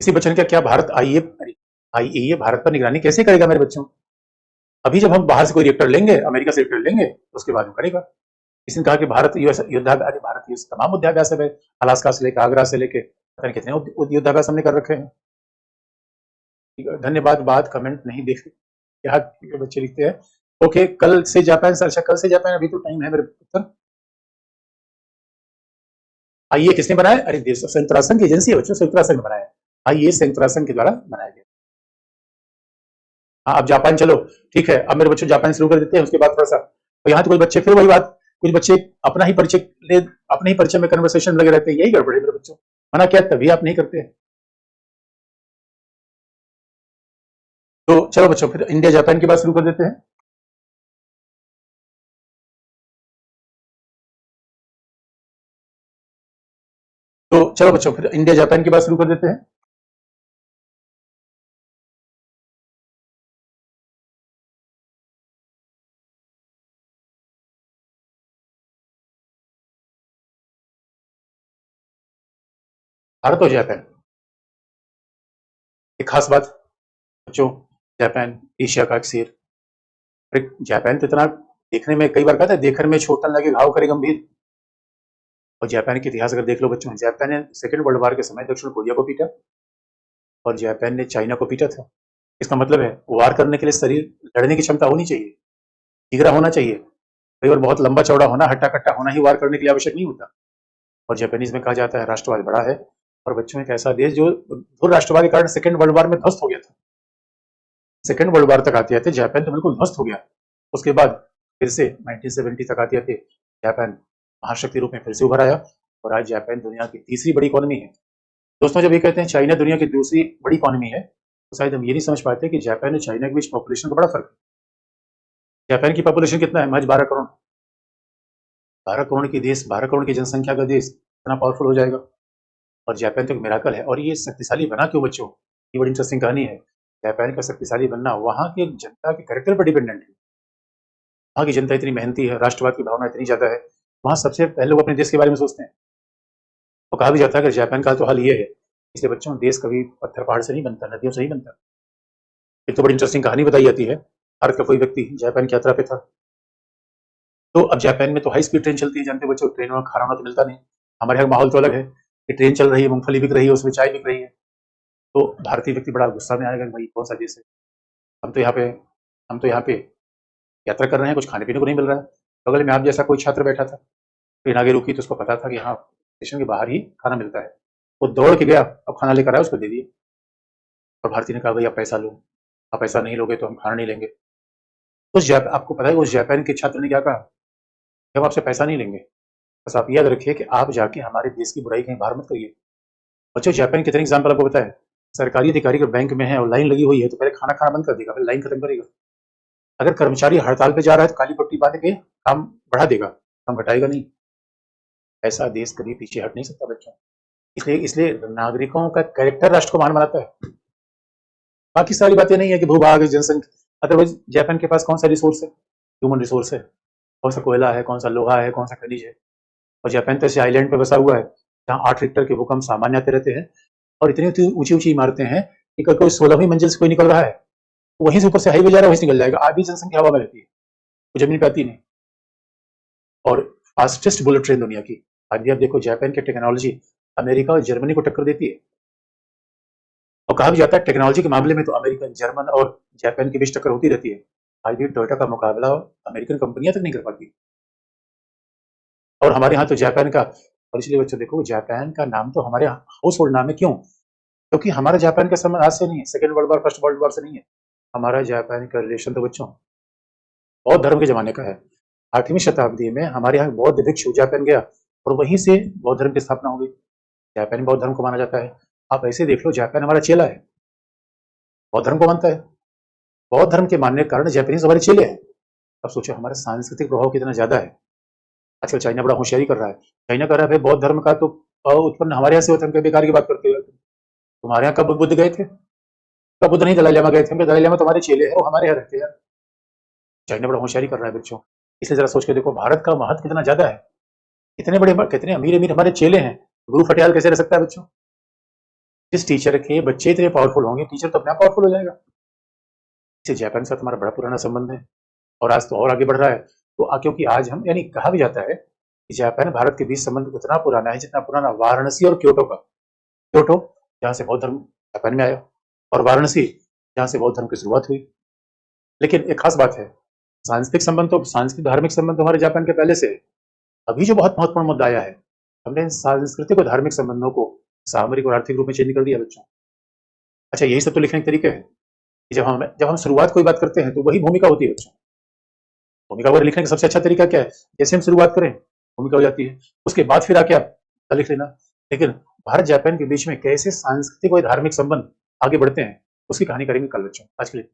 किसी बच्चों ने क्या भारत आईएए भारत पर निगरानी कैसे करेगा? मेरे बच्चों, अभी जब हम बाहर से कोई रिएक्टर लेंगे, अमेरिका से रिएक्टर लेंगे, तो उसके बाद वो करेगा। किसी ने कहा कि भारत यूएस युद्धाभ्यास, अरे भारत यूएस तमाम युद्धाभ्यास है, अलास्का से लेकर आगरा से लेके पता नहीं कितने युद्धाभ्यास हमने कर रखे हैं। धन्यवाद, बात कमेंट नहीं देख क्या बच्चे लिखते हैं। ओके, कल से जापान सर, अच्छा कल से जापान, अभी तो टाइम है मेरे पुत्र। आइए किसने बनाया? अरे देश संयुक्त राष्ट्र की एजेंसी है बच्चों, संयुक्त राष्ट्र ने बनाया। आइए संयुक्त राष्ट्र के द्वारा बनाया गया। हाँ अब जापान चलो, ठीक है, अब मेरे बच्चों जापान शुरू कर देते हैं, उसके बाद थोड़ा सा, तो यहाँ तो कुछ बच्चे फिर वही बात, कुछ बच्चे अपना ही परिचय में कन्वर्सेशन लगे रहते हैं, यही गड़बड़ है मेरे बच्चों, मना क्या तभी आप नहीं करते। तो चलो बच्चों फिर इंडिया जापान की बात शुरू कर देते हैं। तो चलो बच्चों फिर इंडिया जापान की बात शुरू कर देते हैं। भारत और जापान, एक खास बात बच्चों, जापान एशिया का एक शेर, जापान तो इतना देखने में, कई बार कहता है देखने में छोटा लगे घाव करे गंभीर, और जापान के इतिहास अगर देख लो बच्चों, जापान ने सेकेंड वर्ल्ड वार के समय दक्षिण कोरिया को पीटा, और जापान ने चाइना को पीटा था। इसका मतलब है वार करने के लिए शरीर लड़ने की क्षमता होनी चाहिए, जिगरा होना चाहिए, कई बार बहुत लंबा चौड़ा होना, हट्टा कट्टा होना ही वार करने के लिए आवश्यक नहीं होता। और जापानीज में कहा जाता है राष्ट्रवाद बड़ा है, और बच्चों एक ऐसा देश जो राष्ट्रवाद के कारण सेकेंड वर्ल्ड वार में ध्वस्त हो गया था, सेकेंड वर्ल्ड वार तक आते आते जापान तो बिल्कुल ध्वस्त हो गया। उसके बाद फिर से 1970 तक आते आते जापान महाशक्ति रूप में फिर से उभर आया और आज जापान दुनिया की तीसरी बड़ी इकोनॉमी है। दोस्तों, जब ये कहते हैं चाइना दुनिया की दूसरी बड़ी इकोनॉमी है, तो शायद हम ये नहीं समझ पाते कि जापान और चाइना के बीच पॉपुलेशन का बड़ा फर्क है। जापान की पॉपुलेशन कितना है? महज 12 करोड़। 12 करोड़ की देश, 12 करोड़ की जनसंख्या का देश इतना पावरफुल हो जाएगा। और जापान तो एक मिराकल है। और ये शक्तिशाली बना क्यों बच्चों? ये बड़ी इंटरेस्टिंग कहानी है। जापान का शक्तिशाली बनना वहाँ की जनता के कैरेक्टर पर डिपेंडेंट है। वहाँ की जनता इतनी मेहनती है, राष्ट्रवाद की भावना इतनी ज्यादा है, वहाँ सबसे पहले लोग अपने देश के बारे में सोचते हैं। तो कहा भी जाता है कि जापान का तो हाल ये है, इसलिए बच्चों देश कभी पत्थर पहाड़ से नहीं बनता, नदियों से नहीं बनता। एक तो बड़ी इंटरेस्टिंग कहानी बताई जाती है। भारत का कोई व्यक्ति जापान की यात्रा पे था, तो अब जापान में तो हाई स्पीड ट्रेन चलती है, जानते हो बच्चों, ट्रेन में खाना वाना तो मिलता नहीं। हमारे यहाँ माहौल तो अलग है कि ट्रेन चल रही है, मूंगफली बिक रही है, उसमें चाय बिक रही है। तो भारतीय व्यक्ति बड़ा गुस्सा में आएगा कि भाई कौन सा देश है, हम तो यहाँ पे हम तो यहाँ पे यात्रा कर रहे हैं, कुछ खाने पीने को नहीं मिल रहा है। बगल में आप जैसा कोई छात्र बैठा था, ट्रेन आगे रुकी तो उसको पता था कि हाँ स्टेशन के बाहर ही खाना मिलता है। वो दौड़ के गया, अब खाना लेकर आया, उसको दे दिया। और भारतीय ने कहा भाई आप पैसा लो, आप पैसा नहीं लोगे तो हम खाना नहीं लेंगे। आपको पता है उस जापान के छात्र ने क्या कहा? कि हम आपसे पैसा नहीं लेंगे, बस आप याद रखिए कि आप जाके हमारे देश की बुराई कहीं बाहर मत करिए। बच्चों, जापान कितने एग्जाम्पल आपको पता है? सरकारी अधिकारी अगर बैंक में है और लाइन लगी हुई है तो पहले खाना खाना बंद कर देगा, फिर लाइन खत्म करेगा। अगर कर्मचारी हड़ताल पे जा रहा है तो काली पट्टी बांध के काम बढ़ा देगा, काम घटाएगा नहीं। ऐसा देश कभी पीछे हट नहीं सकता बच्चों। इसलिए इसलिए नागरिकों का कैरेक्टर राष्ट्र को महान बनाता है। बाकी सारी बातें नहीं है कि भूभाग, जनसंख्या। अदरवाइज जापान के पास कौन सा रिसोर्स है? ह्यूमन रिसोर्स है। कौन सा कोयला है, कौन सा लोहा है, कौन सा खनिज है। और जापान तो ऐसे आइलैंड पे बसा हुआ है जहाँ 8 रिक्टर के भूकंप सामान्य आते रहते हैं और इतनी ऊंची ऊंची इमारतें हैं कि कल कोई 16वीं मंजिल से कोई निकल रहा है, वहीं से ऊपर से हाईवे जा रहा है, वहीं से निकल जाएगा। आधी जनसंख्या हवा में रहती है, वो जमीन पे आती नहीं। और फास्टेस्ट बुलेट ट्रेन दुनिया की, आज भी आप देखो जापान की टेक्नोलॉजी अमेरिका और जर्मनी को टक्कर देती है। और कहा भी जाता है टेक्नोलॉजी के मामले में तो अमेरिकन, जर्मन और जापान के बीच टक्कर होती रहती है। आज भी टोयोटा का मुकाबला अमेरिकन कंपनियां तक नहीं कर पाती। और हमारे यहाँ तो जापान का, और इसलिए बच्चों देखो जापान का नाम तो हमारे हाउस होल्ड नाम है। क्यों? क्योंकि हमारा जापान का संबंध आज से नहीं है, second world war, first world war से नहीं है। हमारा जापान का रिलेशन तो बच्चों बौद्ध धर्म के जमाने का है। 8वीं शताब्दी में हमारे यहाँ बौद्ध भिक्षु जापान गया और वहीं से बौद्ध धर्म की स्थापना हो गई। जापान बौद्ध धर्म को माना जाता है। आप ऐसे देख लो, जापान हमारा चेला है, बौद्ध धर्म को मानता है। बौद्ध धर्म के मानने के कारण जापानीज हमारे चेले हैं। अब सोचो हमारा सांस्कृतिक प्रभाव कितना ज्यादा है। आजकल चाइना बड़ा होशियारी कर रहा है। चाइना कर रहा है भाई बौद्ध धर्म का तो उत्पन्न हमारे यहाँ से होता है, हम क्या बेकार की बात करते हो? तुम्हारे यहाँ कब बुद्ध गए थे? कब बुद्ध नहीं दलाई लामा गए थे? हम दलाई लामा तुम्हारे चेले हैं, वो हमारे यहाँ रहते हैं। चाइना बड़ा होशियारी कर रहा है बच्चों। इसलिए जरा सोच के देखो भारत का महत्व कितना ज्यादा है। कितने बड़े, कितने अमीर अमीर हमारे चेले हैं। गुरु फटियाल कैसे रह सकता है बच्चों? जिस टीचर के बच्चे इतने पावरफुल होंगे, टीचर तो अपने आप पावरफुल हो जाएगा। इससे जापान के साथ हमारा बड़ा पुराना संबंध है और आज तो और आगे बढ़ रहा है। तो क्योंकि आज हम, यानी कहा भी जाता है कि जापान भारत के बीच संबंध उतना पुराना है जितना पुराना वाराणसी और क्योटो का। क्योटो जहाँ से बौद्ध धर्म जापान में आया, और वाराणसी जहाँ से बौद्ध धर्म की शुरुआत हुई। लेकिन एक खास बात है, सांस्कृतिक संबंध तो, सांस्कृतिक धार्मिक संबंध तो हमारे जापान के पहले से है। अभी जो बहुत महत्वपूर्ण मुद्दा आया है, हमने इन सांस्कृतिक और धार्मिक संबंधों को सामरिक और आर्थिक रूप में चेंज कर दिया बच्चों। अच्छा, यही सब तो लिखने के तरीके हैं कि जब हम शुरुआत कोई बात करते हैं तो वही भूमिका होती है बच्चों। भूमिका वगैरह लिखने का सबसे अच्छा तरीका क्या है? जैसे हम शुरुआत करें भूमिका हो जाती है, उसके बाद फिर आके आप लिख लेना। लेकिन भारत जापान के बीच में कैसे सांस्कृतिक और धार्मिक संबंध आगे बढ़ते हैं उसकी कहानी करेंगे कल बच्चों। आज के लिए